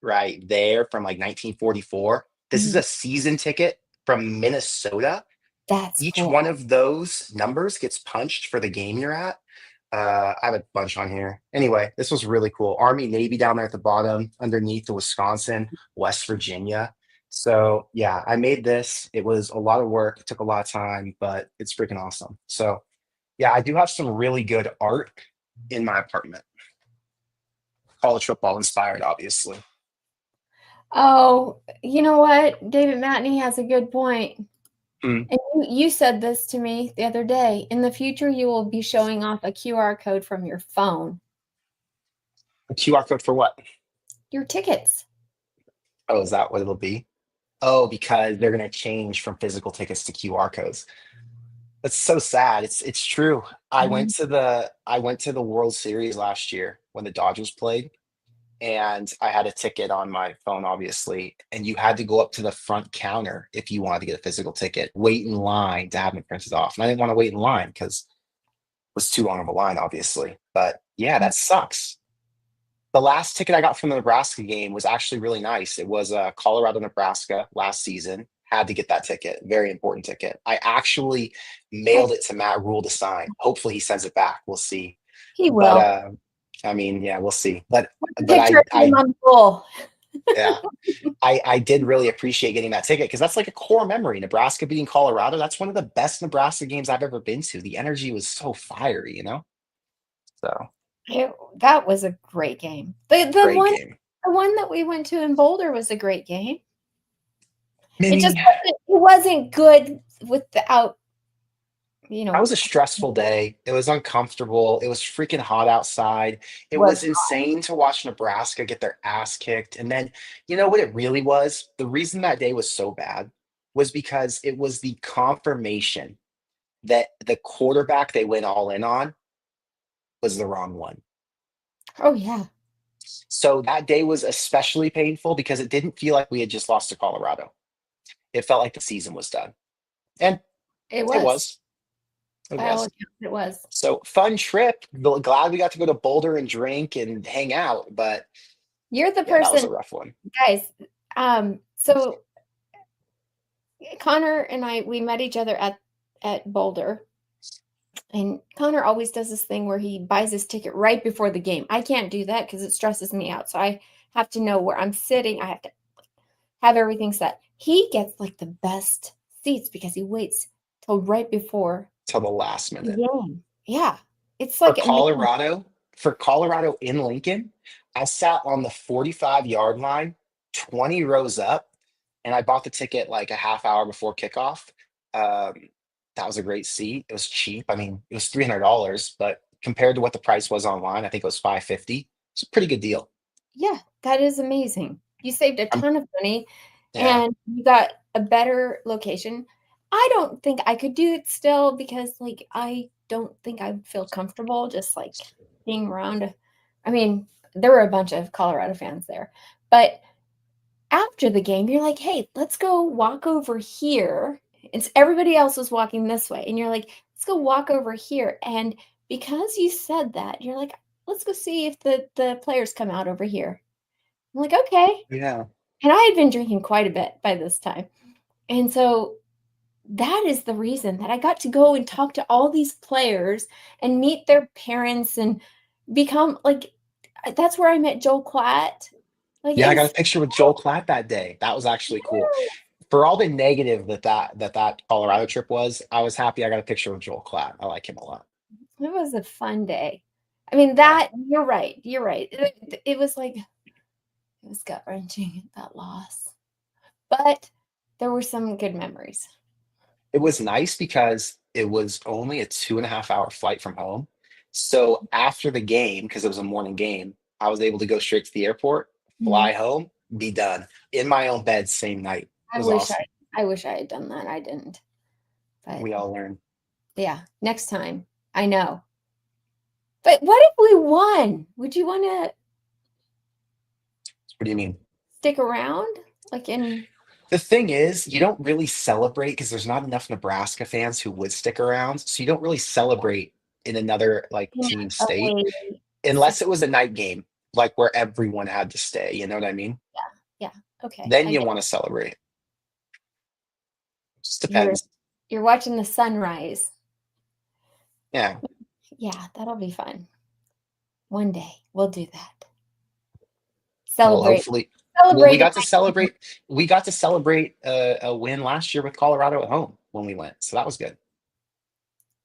right there from like 1944. This is a season ticket from Minnesota. That's Each cool. one of those numbers gets punched for the game you're at. I have a bunch on here. Anyway, this was really cool. Army, Navy down there at the bottom, underneath the Wisconsin, West Virginia. So yeah, I made this. It was a lot of work. It took a lot of time, but it's freaking awesome. So yeah, I do have some really good art in my apartment. College football inspired, obviously. Oh, you know what? David Matney has a good point. Mm. And you said this to me the other day. In the future, you will be showing off a QR code from your phone. A QR code for what? Your tickets. Oh, is that what it'll be? Oh, because they're going to change from physical tickets to QR codes. That's so sad. It's true. I went to the World Series last year when the Dodgers played, and I had a ticket on my phone, obviously, and you had to go up to the front counter if you wanted to get a physical ticket, wait in line to have them printed off. And I didn't want to wait in line because it was too long of a line, obviously. But yeah, that sucks. The last ticket I got from the Nebraska game was actually really nice. It was Colorado, Nebraska last season. Had to get that ticket. Very important ticket. I actually mailed it to Matt Rule to sign. Hopefully he sends it back. We'll see. He will. But I mean, yeah, we'll see. But Picture of him on the goal. yeah, I did really appreciate getting that ticket because that's like a core memory. Nebraska beating Colorado. That's one of the best Nebraska games I've ever been to. The energy was so fiery, you know? So that was a great game. The one that we went to in Boulder was a great game. It wasn't good without, you know. That was a stressful day. It was uncomfortable. It was freaking hot outside. It was insane to watch Nebraska get their ass kicked. And then, you know what it really was? The reason that day was so bad was because it was the confirmation that the quarterback they went all in on was the wrong one. Oh, yeah. So that day was especially painful because it didn't feel like we had just lost to Colorado. It felt like the season was done. And it was. It was. So fun trip. Glad we got to go to Boulder and drink and hang out, but you're the person. That was a rough one. Guys, so Connor and we met each other at Boulder. And Connor always does this thing where he buys his ticket right before the game. I can't do that because it stresses me out. So I have to know where I'm sitting. I have to have everything set. He gets like the best seats because he waits till right before. Till the last minute. Yeah. It's like for Colorado in Lincoln, I sat on the 45-yard line, 20 rows up, and I bought the ticket like a half hour before kickoff. That was a great seat. It was cheap. I mean, it was $300, but compared to what the price was online, I think it was $550. It's a pretty good deal. Yeah, that is amazing. You saved a ton of money Yeah. and you got a better location. I don't think I could do it still because like I don't think I would feel comfortable just like being around. I mean, there were a bunch of Colorado fans there, but after the game, you're like, hey, let's go walk over here. It's everybody else was walking this way. And you're like, let's go walk over here. And because you said that, you're like, let's go see if the players come out over here. I'm like, okay. Yeah. And I had been drinking quite a bit by this time. And so that is the reason that I got to go and talk to all these players and meet their parents and become like, that's where I met Joel Klatt. Like, Yeah, it I got was a picture with Joel Klatt that day. That was actually cool. For all the negative that Colorado trip was, I was happy I got a picture with Joel Klatt. I like him a lot. It was a fun day. I mean, that you're right. You're right. It was like it was gut wrenching, that loss, but there were some good memories. It was nice because it was only a 2.5 hour flight from home. So after the game, because it was a morning game, I was able to go straight to the airport, fly home, be done in my own bed same night. It was awesome. I wish I had done that. I didn't. But We all learned. yeah, next time. I know. But what if we won? Would you want to What do you mean? stick around? Like in The thing is, you don't really celebrate because there's not enough Nebraska fans who would stick around. So you don't really celebrate in another like team state away. unless it was a night game, like where everyone had to stay. You know what I mean? Yeah. Okay. Then I you get want to celebrate. Just you're depends. you're watching the sunrise. Yeah. Yeah, that'll be fun. One day we'll do that. Well, Celebrate. hopefully. Well, Celebrate. we got to celebrate. We got to celebrate a win last year with Colorado at home when we went, so that was good.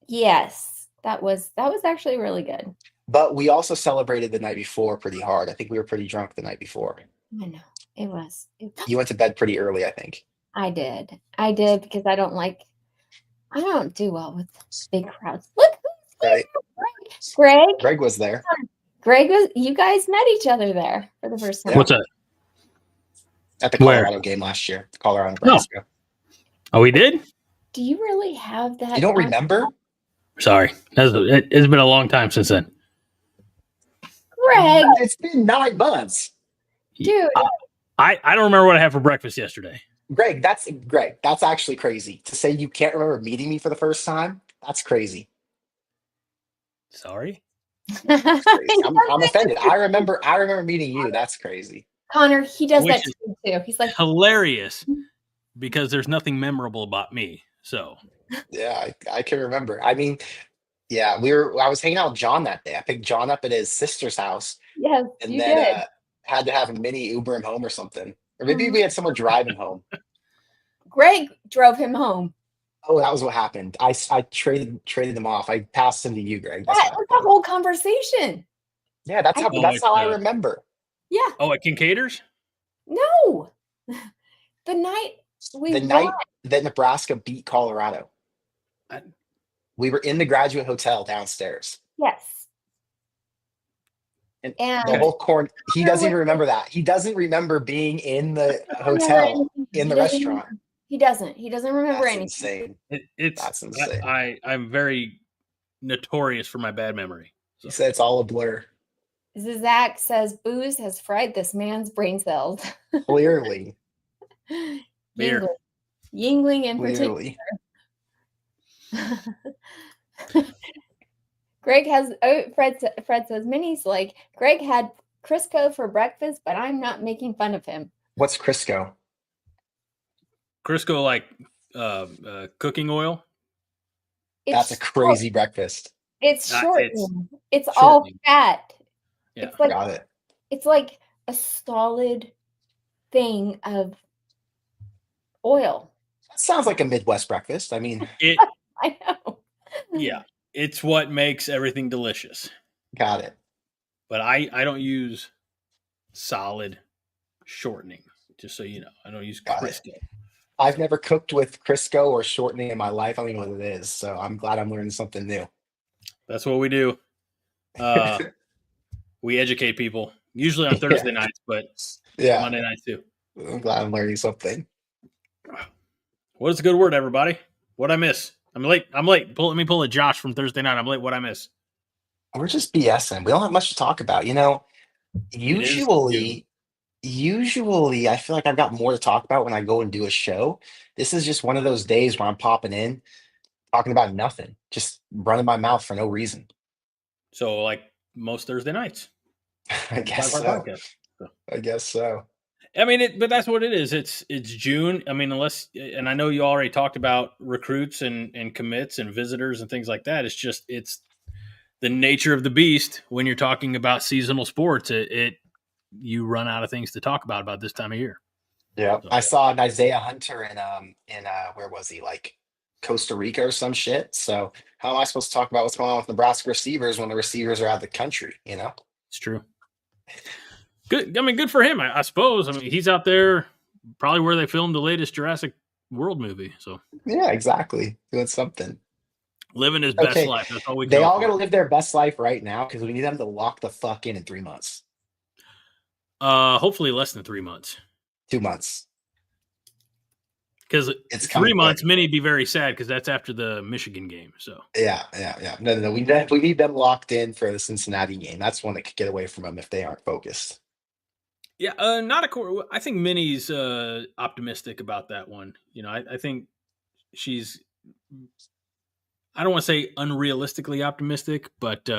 Yes, that was actually really good. But we also celebrated the night before pretty hard. I think we were pretty drunk the night before. I know it was. You went to bed pretty early, I think. I did because I don't do well with big crowds. Look, Right. Greg was there. You guys met each other there for the first time. Yeah. What's that? At the Colorado game last year, Colorado, Nebraska. Oh, we did? Do you really have that? You don't remember? Sorry. It's been a long time since then. Greg? It's been 9 months. Dude. I don't remember what I had for breakfast yesterday. Greg, that's actually crazy. To say you can't remember meeting me for the first time, that's crazy. Sorry? That's crazy. I'm offended. I remember meeting you. That's crazy. Connor, he does Which that to me too. He's like hilarious because there's nothing memorable about me. So yeah, I can remember. I mean, yeah, I was hanging out with John that day. I picked John up at his sister's house. Yes, and you then did. Had to have Minnie Uber him home or something. Or maybe we had someone drive him home. Greg drove him home. Oh, that was what happened. I traded them off. I passed them to you, Greg. That was the whole conversation. Yeah, that's how I remember. Yeah. Oh, at Kincaid's? No. The night night that Nebraska beat Colorado. We were in the graduate hotel downstairs. Yes. And the whole corner, he doesn't even remember that. He doesn't remember being in the hotel, in the restaurant. He doesn't remember That's anything. Insane. That's insane. I'm very notorious for my bad memory. So. He said it's all a blur. Zach says booze has fried this man's brain cells. Clearly. Beer. Yingling in particular. Greg has Fred says Minnie's like Greg had Crisco for breakfast, but I'm not making fun of him. What's Crisco? Crisco, like cooking oil. That's a crazy breakfast. It's shortening. It's all fat. Yeah, it's like, got it. It's like a solid thing of oil. That sounds like a Midwest breakfast. I mean, I know. Yeah, it's what makes everything delicious. Got it. But I don't use solid shortening. Just so you know, I don't use Crisco. I've never cooked with Crisco or shortening in my life. I don't even know what it is. So I'm glad I'm learning something new. That's what we do. We educate people. Usually on Thursday nights, but Monday nights too. I'm glad I'm learning something. What is a good word, everybody? What'd I miss? I'm late. Let me pull a Josh from Thursday night. I'm late. What'd I miss? We're just BSing. We don't have much to talk about. Usually I feel like I've got more to talk about when I go and do a show. This is just one of those days where I'm popping in, talking about nothing, just running my mouth for no reason. So like most Thursday nights. I guess so. I guess so. I mean, but that's what it is. It's June. I mean, and I know you already talked about recruits and commits and visitors and things like that. It's the nature of the beast when you're talking about seasonal sports. You run out of things to talk about this time of year. Yeah, so. I saw an Isaiah Hunter in where was he, like Costa Rica or some shit. So how am I supposed to talk about what's going on with Nebraska receivers when the receivers are out of the country? It's true. Good. I mean, good for him, I suppose. I mean, he's out there probably where they filmed the latest Jurassic World movie. So yeah, exactly, doing something, living his best life. That's all we. They all got to live their best life right now because we need them to lock the fuck in 3 months. Hopefully less than 3 months. 2 months. Because it's 3 months, Minnie'd be very sad because that's after the Michigan game. So yeah. No. We need them locked in for the Cincinnati game. That's one that could get away from them if they aren't focused. Yeah, I think Minnie's optimistic about that one. I think she's. I don't want to say unrealistically optimistic, but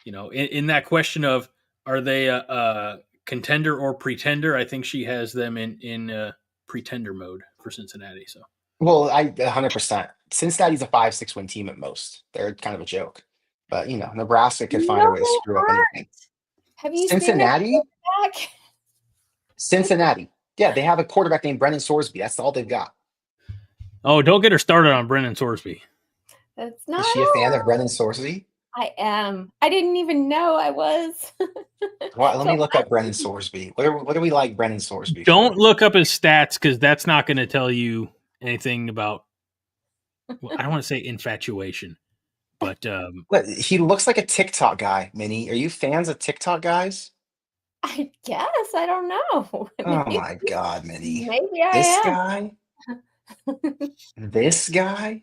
in that question of are they a contender or pretender, I think she has them in pretender mode for Cincinnati. So, well, 100%. Cincinnati's a 5-6 win team at most. They're kind of a joke, but Nebraska could find a way to screw up anything. Have you Cincinnati? Seen Cincinnati. Yeah, they have a quarterback named Brennan Sorsby. That's all they've got. Oh, don't get her started on Brennan Sorsby. That's not. Is she a fan of Brennan Sorsby? I am. I didn't even know I was. Well, let me look up Brennan Sorsby. What do we like Brennan Sorsby? Don't look up his stats because that's not going to tell you anything about. Well, I don't want to say infatuation, but he looks like a TikTok guy. Minnie, are you fans of TikTok guys? I guess. I don't know. Oh my God, Minnie. Maybe I am. This guy?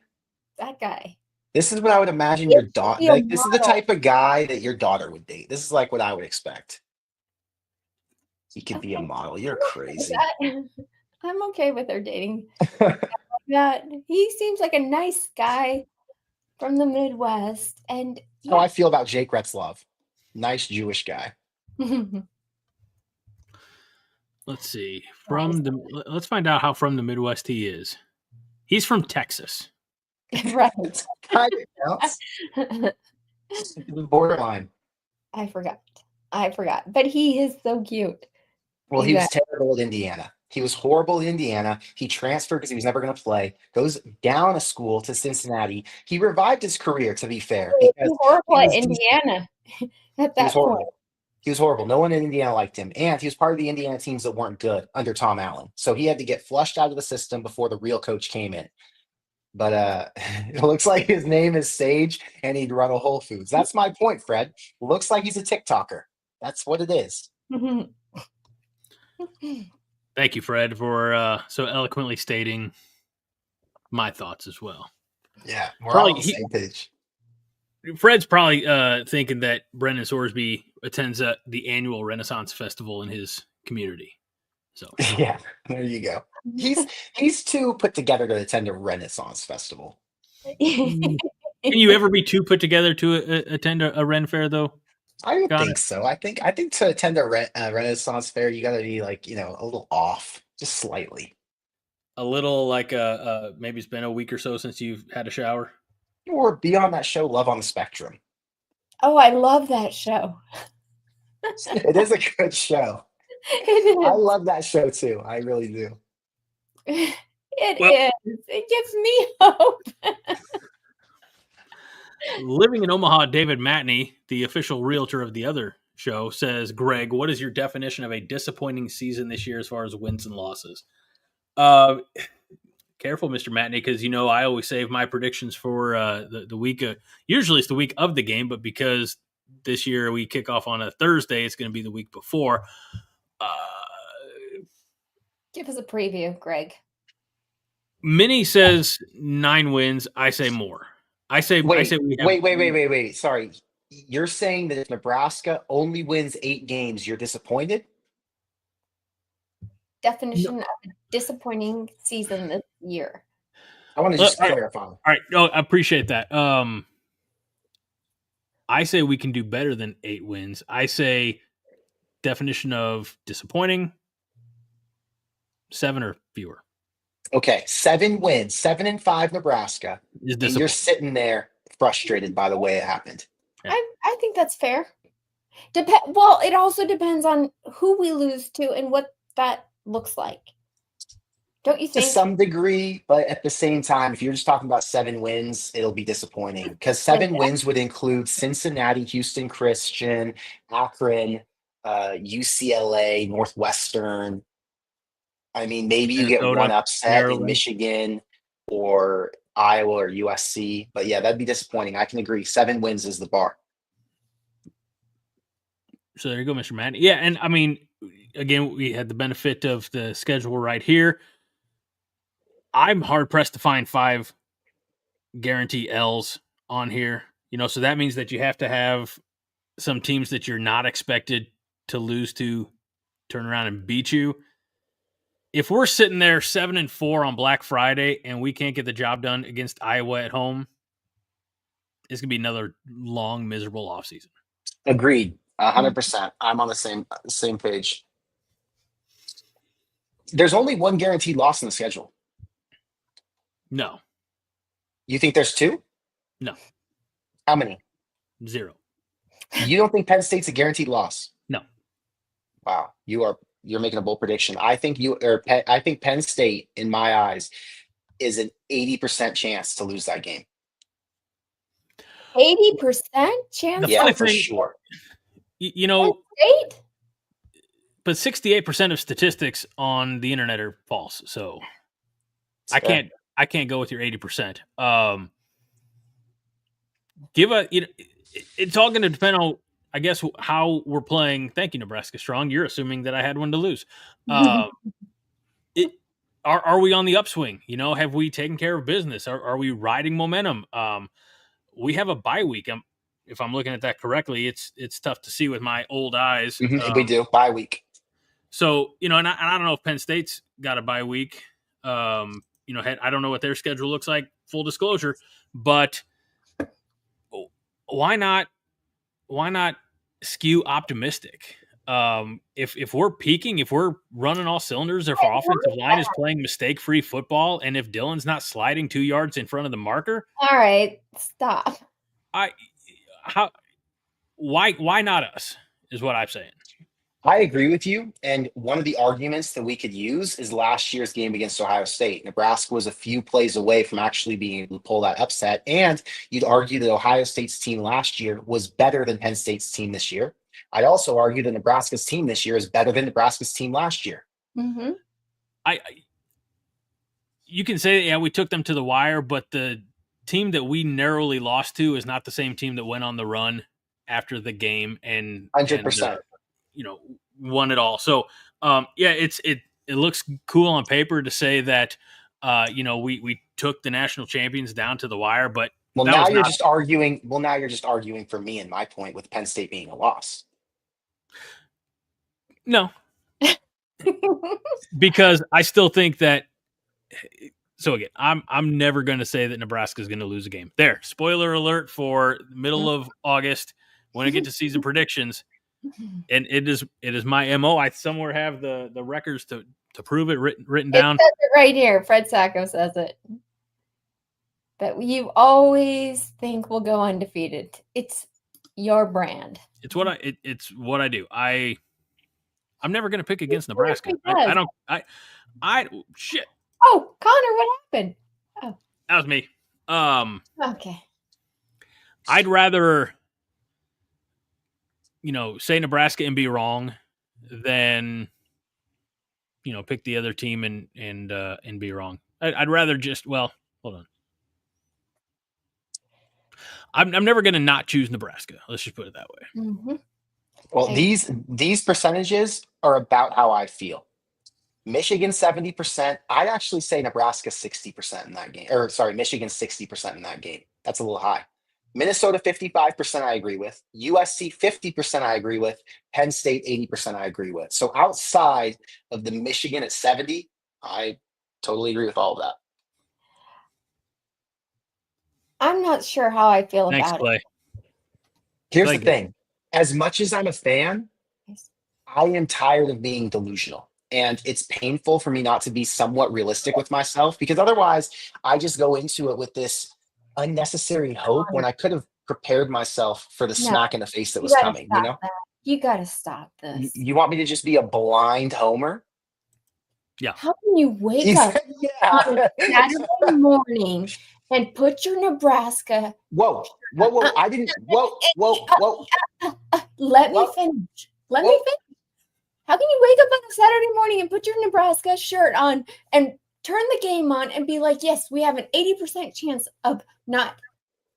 That guy. This is what I would imagine your daughter. Like, this is the type of guy that your daughter would date. This is like what I would expect. He could be a model. You're crazy. I'm okay with her dating. That he seems like a nice guy from the Midwest, and how I feel about Jake Retzlaff. Nice Jewish guy. Let's see. Let's find out how from the Midwest he is. He's from Texas. Right. Borderline. I forgot. But he is so cute. Well, he was terrible at Indiana. He was horrible in Indiana. He transferred because he was never going to play. Goes down a school to Cincinnati. He revived his career, to be fair. He was horrible at Indiana at that point. He was horrible. No one in Indiana liked him. And he was part of the Indiana teams that weren't good under Tom Allen. So he had to get flushed out of the system before the real coach came in. But it looks like his name is Sage and he'd run a Whole Foods. That's my point, Fred. Looks like he's a TikToker. That's what it is. Thank you, Fred, for so eloquently stating my thoughts as well. Yeah, we're all on the same page. Fred's probably thinking that Brennan Sorsby attends the annual Renaissance Festival in his community. So yeah, there you go. He's too put together to attend a Renaissance Festival. Can you ever be too put together to attend a Ren Fair, though? I don't think so. I think to attend a Renaissance Fair, you got to be like, a little off, just slightly. A little like maybe it's been a week or so since you've had a shower. Or be on that show, Love on the Spectrum. Oh, I love that show. It is a good show. It is. I love that show too. I really do. It is. It gives me hope. Living in Omaha, David Matney, the official realtor of the other show, says, Greg, what is your definition of a disappointing season this year as far as wins and losses? Careful, Mr. Matney, because, I always save my predictions for the week. Usually it's the week of the game, but because this year we kick off on a Thursday. It's going to be the week before. Give us a preview, Greg. Minnie says 9 wins. I say more. I say we have. Wait. Sorry. You're saying that if Nebraska only wins 8 games, you're disappointed? Definition of a disappointing season this year. I want to just clarify. All right. No, I appreciate that. I say we can do better than 8 wins. I say definition of disappointing, 7 or fewer. Okay, 7 wins, 7-5 Nebraska. And you're sitting there frustrated by the way it happened. Yeah. I think that's fair. Well, it also depends on who we lose to and what that looks like. Don't you think? To some degree, but at the same time, if you're just talking about 7 wins, it'll be disappointing because 7 wins would include Cincinnati, Houston Christian, Akron, UCLA, Northwestern. I mean, maybe you get one upset Maryland. In Michigan or Iowa or USC, but yeah, that'd be disappointing. I can agree. 7 wins is the bar. So there you go, Mr. Mann. Yeah, and I mean, again, we had the benefit of the schedule right here. I'm hard pressed to find 5 guarantee L's on here. So that means that you have to have some teams that you're not expected to lose to turn around and beat you. If we're sitting there 7-4 on Black Friday and we can't get the job done against Iowa at home, it's gonna be another long, miserable offseason. Agreed, 100%. I'm on the same page. There's only 1 guaranteed loss in the schedule. No. You think there's 2? No. How many? 0. You don't think Penn State's a guaranteed loss? No. Wow, you're making a bold prediction. I think Penn State, in my eyes, is an 80% chance to lose that game. 80% chance? Yeah, for sure. But 68% of statistics on the internet are false. So I can't go with your 80%. It's all going to depend on, I guess, how we're playing. Thank you, Nebraska Strong. You're assuming that I had one to lose. Are we on the upswing? Have we taken care of business? Are we riding momentum? We have a bye week. If I'm looking at that correctly, it's tough to see with my old eyes. We do bye week. So and I don't know if Penn State's got a bye week. I don't know what their schedule looks like. Full disclosure, but why not skew optimistic? If we're peaking, if we're running all cylinders, if our offensive line is playing mistake-free football, and if Dylan's not sliding 2 yards in front of the marker, all right, stop. Why not us? Is what I'm saying. I agree with you. And one of the arguments that we could use is last year's game against Ohio State. Nebraska was a few plays away from actually being able to pull that upset. And you'd argue that Ohio State's team last year was better than Penn State's team this year. I'd also argue that Nebraska's team this year is better than Nebraska's team last year. Mm-hmm. You can say, yeah, we took them to the wire, but the team that we narrowly lost to is not the same team that went on the run after the game and 100%. Won it all. So, it looks cool on paper to say that, we took the national champions down to the wire, but now you're just arguing for me and my point with Penn State being a loss. No, because I still think that. So again, I'm never going to say that Nebraska is going to lose a game. There, spoiler alert for the middle of August when I get to season predictions. And it is my MO. I somewhere have the records to prove it written down. It says it right here. Fred Sacco says it. That you always think we'll go undefeated. It's your brand. It's what I do. I'm never going to pick against Nebraska. I shit. Oh, Connor, what happened? Oh, that was me. Okay. I'd rather say Nebraska and be wrong than pick the other team and be wrong. I'd rather just hold on. I'm never going to not choose Nebraska. Let's just put it that way. Mm-hmm. Well, Hey. these percentages are about how I feel. Michigan 70%. I'd actually say Nebraska 60% in that game. Or sorry, Michigan 60% in that game. That's a little high. Minnesota 55% I agree with. USC 50% I agree with. Penn State 80% I agree with. So outside of the Michigan at 70, I totally agree with all of that. I'm not sure how I feel Thanks, about Clay. Here's Clay the good. thing. As much as I'm a fan, it. I am tired of being delusional. And it's painful for me not to be somewhat realistic with myself because otherwise I just go into it with this unnecessary hope when I could have prepared myself for the No, smack in the face that you was gotta coming, stop you know? that. You gotta stop this. You want me to just be a blind homer? How can you wake up on a Saturday morning and put your Nebraska? Whoa, I didn't, whoa. Let me Whoa. finish. Let Whoa. me finish. How can you wake up on a Saturday morning and put your Nebraska shirt on and turn the game on and be like, yes, we have an 80% chance of not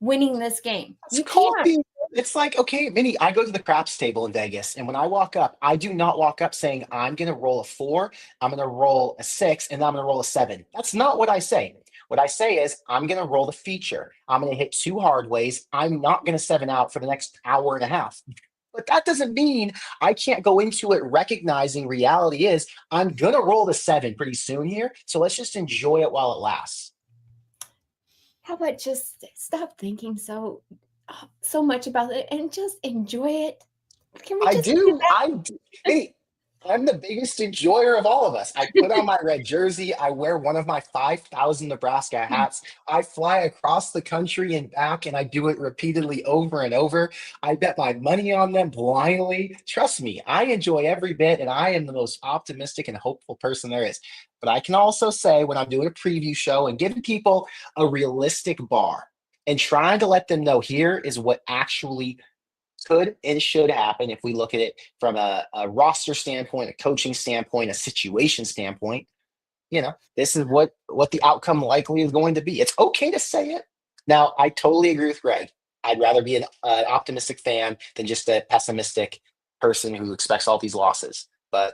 winning this game? You can't. It's like, okay, Minnie, I go to the craps table in Vegas, and when I walk up, I do not walk up saying, I'm going to roll a 4, I'm going to roll a 6, and then I'm going to roll a 7. That's not what I say. What I say is, I'm going to roll the feature. I'm going to hit 2 hard ways. I'm not going to 7 out for the next hour and a half. But that doesn't mean I can't go into it recognizing reality is I'm going to roll the 7 pretty soon here. So let's just enjoy it while it lasts. How about just stop thinking so much about it and just enjoy it? Can we I just do. Hey, I'm the biggest enjoyer of all of us. I put on my red jersey. I wear one of my 5,000 Nebraska hats. I fly across the country and back, and I do it repeatedly over and over. I bet my money on them blindly. Trust me, I enjoy every bit, and I am the most optimistic and hopeful person there is. But I can also say when I'm doing a preview show and giving people a realistic bar and trying to let them know here is what actually could and should happen if we look at it from a roster standpoint, a coaching standpoint, a situation standpoint. This is what the outcome likely is going to be. It's okay to say it. Now, I totally agree with Greg. I'd rather be an optimistic fan than just a pessimistic person who expects all these losses. But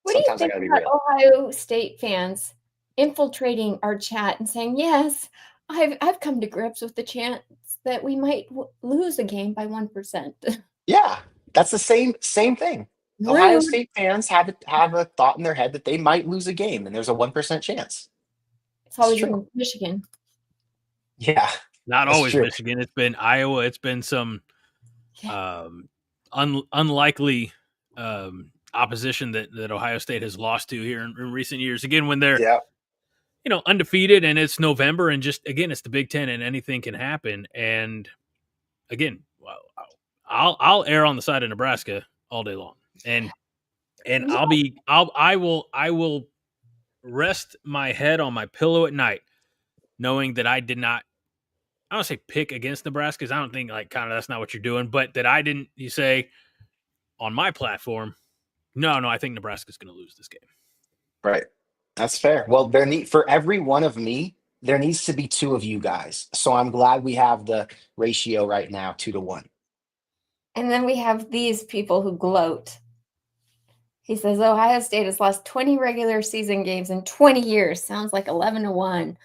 what do you sometimes I think gotta be about real. Ohio State fans infiltrating our chat and saying, yes, I've come to grips with the chance that we might lose a game by 1%. Yeah, that's the same thing. Rude. Ohio State fans have a thought in their head that they might lose a game, and there's a 1% chance. It's always true. in Michigan. Yeah, Not that's always true. Michigan. It's been Iowa. It's been some unlikely opposition that Ohio State has lost to here in recent years. Again, when they're undefeated and it's November and just again it's the Big Ten and anything can happen. And again, I'll err on the side of Nebraska all day long, and I will rest my head on my pillow at night knowing that I did not. I don't say pick against Nebraska because I don't think that's not what you're doing, but that I didn't. You say on my platform, no, I think Nebraska's going to lose this game. Right. That's fair. Well, for every one of me, there needs to be 2 of you guys. So I'm glad we have the ratio right now, 2-1. And then we have these people who gloat. He says Ohio State has lost 20 regular season games in 20 years. Sounds like 11-1.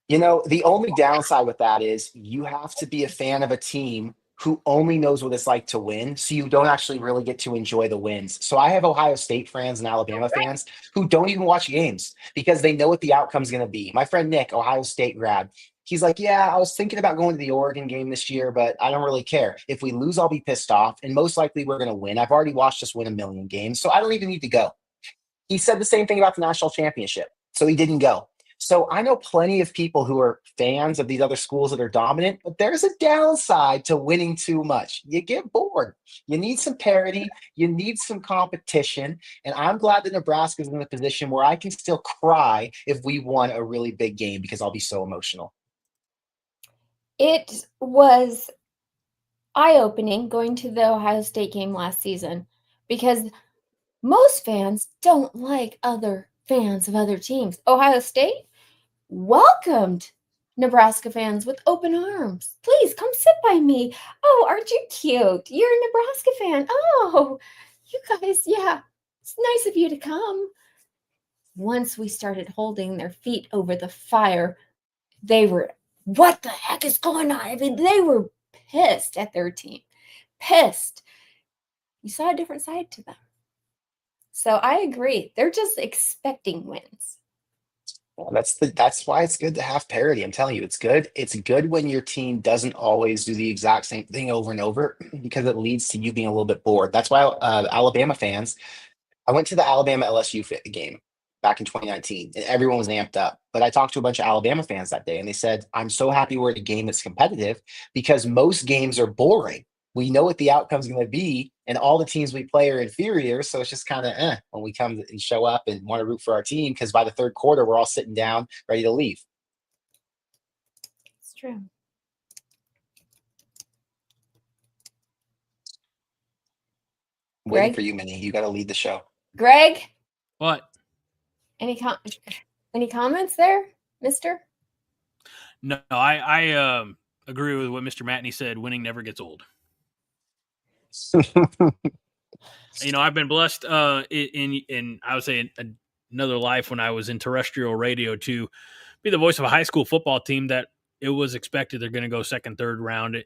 The only downside with that is you have to be a fan of a team who only knows what it's like to win, so you don't actually really get to enjoy the wins. So I have Ohio State fans and Alabama fans who don't even watch games because they know what the outcome's going to be. My friend Nick, Ohio State grad, he's like, yeah, I was thinking about going to the Oregon game this year, but I don't really care. If we lose, I'll be pissed off, and most likely we're going to win. I've already watched us win a million games, so I don't even need to go. He said the same thing about the national championship, so he didn't go. So I know plenty of people who are fans of these other schools that are dominant, but there's a downside to winning too much. You get bored. You need some parity. You need some competition. And I'm glad that Nebraska is in a position where I can still cry if we won a really big game because I'll be so emotional. It was eye-opening going to the Ohio State game last season because most fans don't like other fans of other teams. Ohio State welcomed Nebraska fans with open arms. Please come sit by me. Oh, aren't you cute? You're a Nebraska fan. Oh, you guys, yeah, it's nice of you to come. Once we started holding their feet over the fire, they were, what the heck is going on? I mean, they were pissed at their team. Pissed. You saw a different side to them. So I agree. They're just expecting wins. Well, that's why it's good to have parity. I'm telling you, it's good. It's good when your team doesn't always do the exact same thing over and over because it leads to you being a little bit bored. That's why Alabama fans. I went to the Alabama LSU game back in 2019, and everyone was amped up. But I talked to a bunch of Alabama fans that day, and they said, "I'm so happy we're at a game that's competitive because most games are boring. We know what the outcome's going to be, and all the teams we play are inferior. So it's just kind of when we come and show up and want to root for our team because by the third quarter, we're all sitting down ready to leave." It's true. I'm waiting Greg? for you, Minnie. You got to lead the show. Greg, What? any comments there, mister? No, I agree with what Mr. Matney said. Winning never gets old. I've been blessed in I would say another life when I was in terrestrial radio to be the voice of a high school football team that it was expected they're going to go second, third round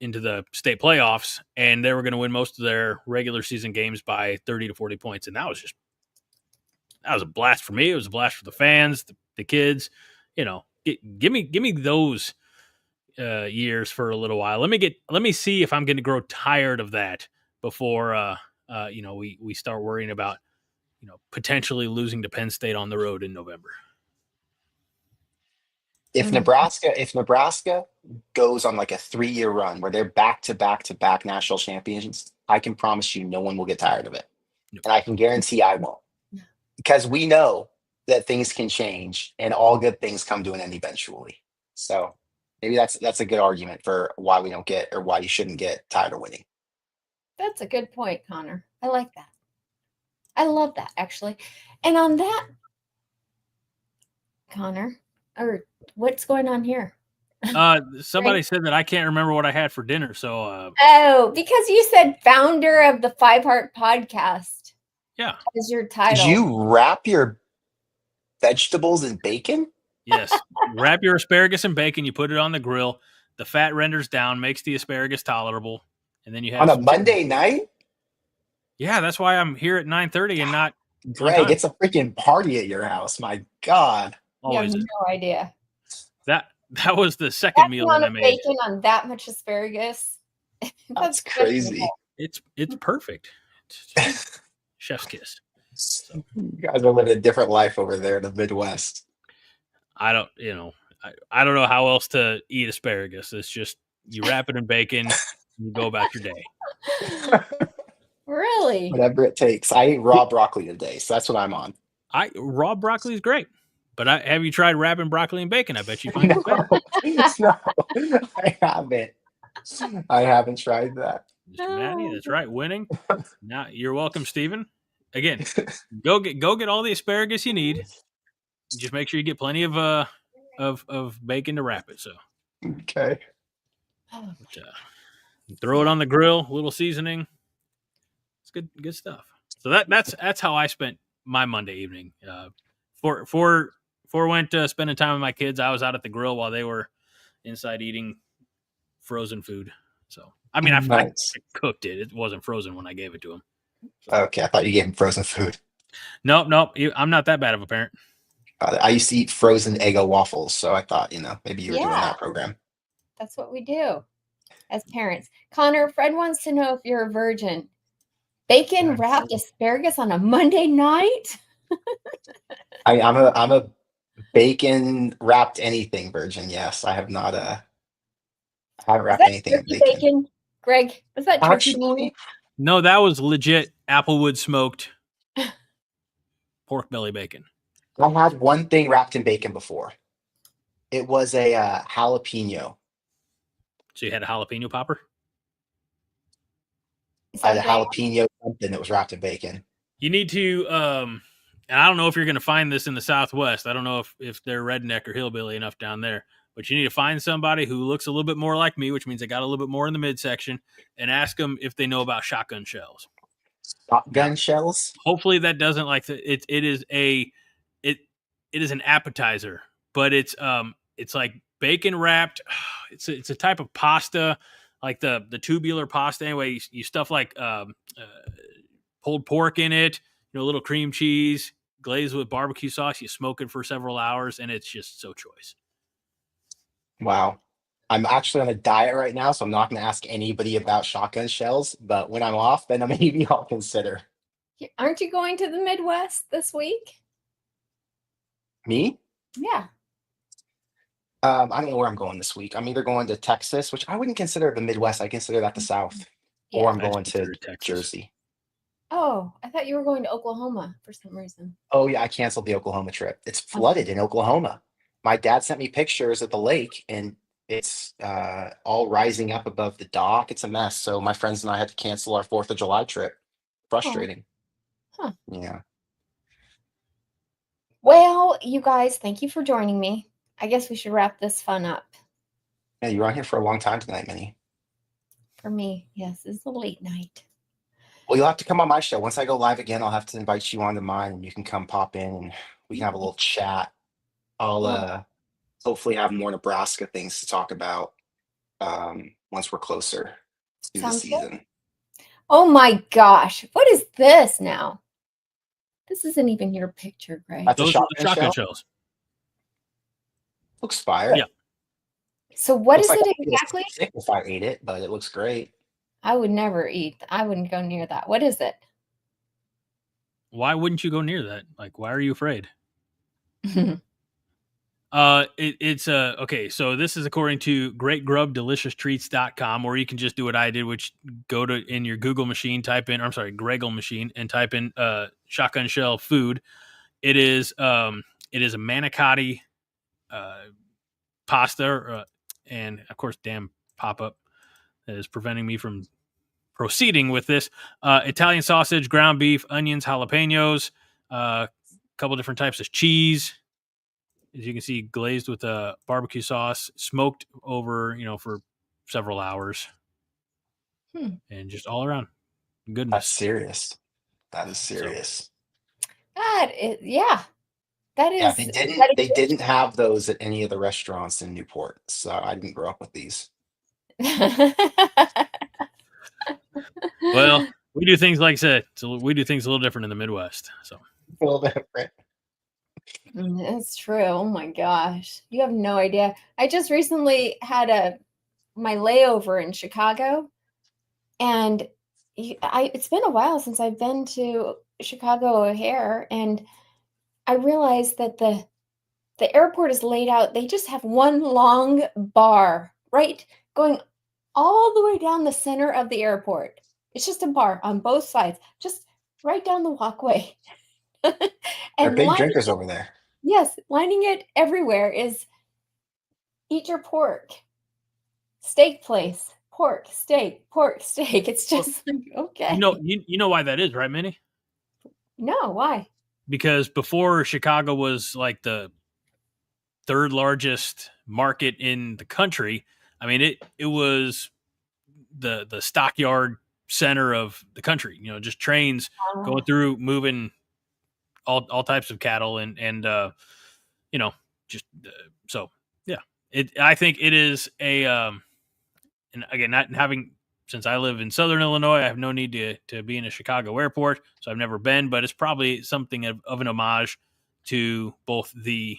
into the state playoffs, and they were going to win most of their regular season games by 30 to 40 points. And that was a blast for me. It was a blast for the fans, the kids. Give me those years for a little while. Let me see if I'm going to grow tired of that before we start worrying about potentially losing to Penn State on the road in November. If Nebraska goes on like a 3-year run where they're back to back national champions, I can promise you no one will get tired of it. Nope. And I can guarantee I won't. Because we know that things can change and all good things come to an end eventually. So maybe that's a good argument for why we don't get or why you shouldn't get tired of winning. That's a good point, Connor. I like that. I love that, actually. And on that, Connor, or what's going on here? Somebody said that I can't remember what I had for dinner. So because you said founder of the 5 Heart Podcast. Yeah. Is your title. Did you wrap your vegetables in bacon? Yes. Wrap your asparagus in bacon. You put it on the grill. The fat renders down, makes the asparagus tolerable, and then you have on a Monday night. Yeah, that's why I'm here at 9:30 and not. Greg, it's a freaking party at your house. My God. Always. You have no idea. That was the second meal that I made. Bacon on that much asparagus. That's crazy. It's perfect. It's chef's kiss. So. You guys are living a different life over there in the Midwest. I don't know how else to eat asparagus. It's just you wrap it in bacon, and you go about your day. Really? Whatever it takes. I ate raw broccoli today, so that's what I'm on. Raw broccoli is great, but have you tried wrapping broccoli in bacon? I bet you find it better. No, I haven't. I haven't tried that. Mr. Matney, that's right. Winning. Now you're welcome, Stephen. Again, go get all the asparagus you need. Just make sure you get plenty of bacon to wrap it. So okay. Throw it on the grill, a little seasoning. It's good stuff. So that's how I spent my Monday evening. Before went spending time with my kids, I was out at the grill while they were inside eating frozen food. So I mean, I cooked it. It wasn't frozen when I gave it to them. So. Okay, I thought you gave him frozen food. Nope. I'm not that bad of a parent. I used to eat frozen Eggo waffles, so I thought, maybe you were doing that program. That's what we do as parents. Connor, Fred wants to know if you're a virgin. Bacon wrapped asparagus on a Monday night? I'm a bacon wrapped anything virgin. Yes, I have not. I haven't wrapped anything in bacon. Greg, was that turkey bacon? No, that was legit applewood smoked pork belly bacon. I had one thing wrapped in bacon before. It was a jalapeno. So you had a jalapeno popper? I had a jalapeno something that was wrapped in bacon. You need to and I don't know if you're going to find this in the Southwest. I don't know if they're redneck or hillbilly enough down there, but you need to find somebody who looks a little bit more like me, which means they got a little bit more in the midsection, and ask them if they know about shotgun shells. Shotgun shells? Hopefully that doesn't it is an appetizer, but it's like bacon wrapped. It's a type of pasta, like the tubular pasta. Anyway, you stuff like pulled pork in it, a little cream cheese, glazed with barbecue sauce. You smoke it for several hours, and it's just so choice. Wow. I'm actually on a diet right now, so I'm not going to ask anybody about shotgun shells. But when I'm off, then maybe I'll consider. Aren't you going to the Midwest this week? Me? Yeah. I don't know where I'm going this week. I'm either going to Texas, which I wouldn't consider the Midwest. I consider that the South. Yeah. Or I'm going to Texas. Jersey. Oh, I thought you were going to Oklahoma for some reason. Oh, yeah, I canceled the Oklahoma trip. It's flooded in Oklahoma. My dad sent me pictures of the lake, and it's all rising up above the dock. It's a mess. So my friends and I had to cancel our 4th of July trip. Frustrating. Huh. Yeah. Well, you guys, thank you for joining me. I guess we should wrap this fun up. Yeah, you were on here for a long time tonight, Minnie. For me, yes, it's a late night. Well, you'll have to come on my show. Once I go live again, I'll have to invite you onto mine, and you can come pop in, and we can have a little chat. I'll hopefully have more Nebraska things to talk about once we're closer to the season. Good. Oh my gosh, what is this now? This isn't even your picture, Greg. That's Those a are the shotgun shell? shells. Looks fire. Yeah. So what looks is like it exactly? Sick if I ate it, but it looks great. I would never eat. I wouldn't go near that. What is it? Why wouldn't you go near that? Like, why are you afraid? It's okay. So this is according to greatgrubdelicious-treats.com, or you can just do what I did, which go to in your Google machine, Greggle machine, and type in shotgun shell food. It is a manicotti pasta, and of course, damn pop-up that is preventing me from proceeding with this. Italian sausage, ground beef, onions, jalapenos, a couple different types of cheese. As you can see, glazed with a barbecue sauce, smoked over, for several hours, and just all around goodness. That's serious. That is serious. That is, yeah. That is. Yeah, they didn't have those at any of the restaurants in Newport, so I didn't grow up with these. Well, we do things like I said. So we do things a little different in the Midwest. So A little different. That's true. Oh my gosh. You have no idea. I just recently had my layover in Chicago, and it's been a while since I've been to Chicago O'Hare, and I realized that the airport is laid out. They just have one long bar, right? Going all the way down the center of the airport. It's just a bar on both sides, just right down the walkway. They're big drinkers over there. Yes, lining it everywhere is eat your pork, steak place, pork, steak. It's just like, okay. You know why that is, right, Minnie? No, why? Because before Chicago was like the third largest market in the country, I mean it was the stockyard center of the country. Just trains going through, moving all types of cattle and so yeah. I think it is a and again, not having, since I live in Southern Illinois, I have no need to be in a Chicago airport, so I've never been, but it's probably something of an homage to both the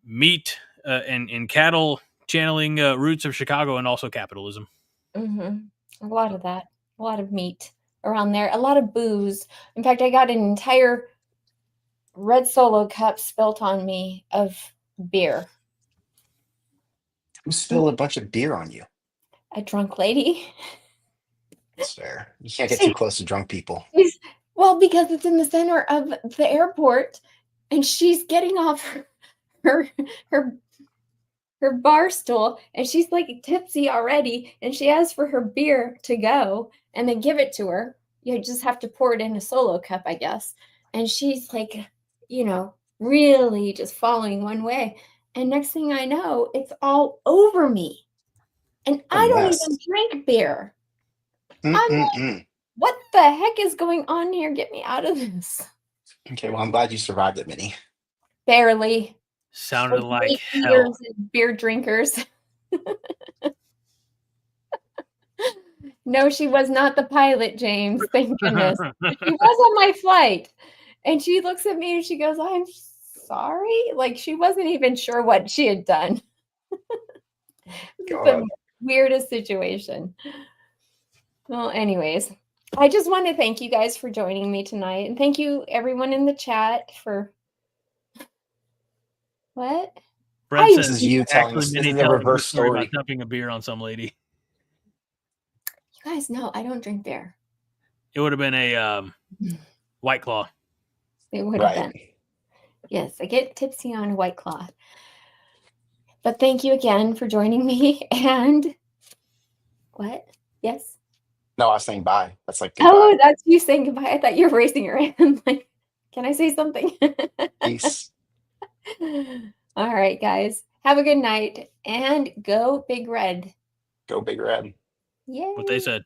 meat and cattle channeling roots of Chicago, and also capitalism. Mm-hmm. A lot of that, a lot of meat around there, a lot of booze. In fact, I got an entire red Solo cup spilt on me of beer. Who spilled a bunch of beer on you? A drunk lady. That's fair. You can't get too close to drunk people. Well, because it's in the center of the airport, and she's getting off her bar stool, and she's like tipsy already, and she asks for her beer to go, and they give it to her, you just have to pour it in a solo cup, I guess. And she's like, you know, really just following one way. And next thing I know, it's all over me. And I don't even drink beer. I'm like, what the heck is going on here? Get me out of this. Okay, well, I'm glad you survived it, Minnie. Barely. Sounded like hell. Eaters and beer drinkers. No, she was not the pilot, James. Thank goodness. She was on my flight. And she looks at me and she goes, I'm sorry. Like she wasn't even sure what she had done. The weirdest situation. Well, anyways, I just want to thank you guys for joining me tonight. And thank you everyone in the chat for what? Brent says this is you telling us. This is a reverse story about dumping a beer on some lady. You guys know I don't drink beer. It would have been a White Claw. It would have been. Yes, I get tipsy on a White Claw. But thank you again for joining me. And what? Yes? No, I was saying bye. That's like goodbye. Oh, that's you saying goodbye. I thought you were raising your hand. Like, can I say something? Peace. All right, guys. Have a good night and go Big Red. Go Big Red. Yay. What they said.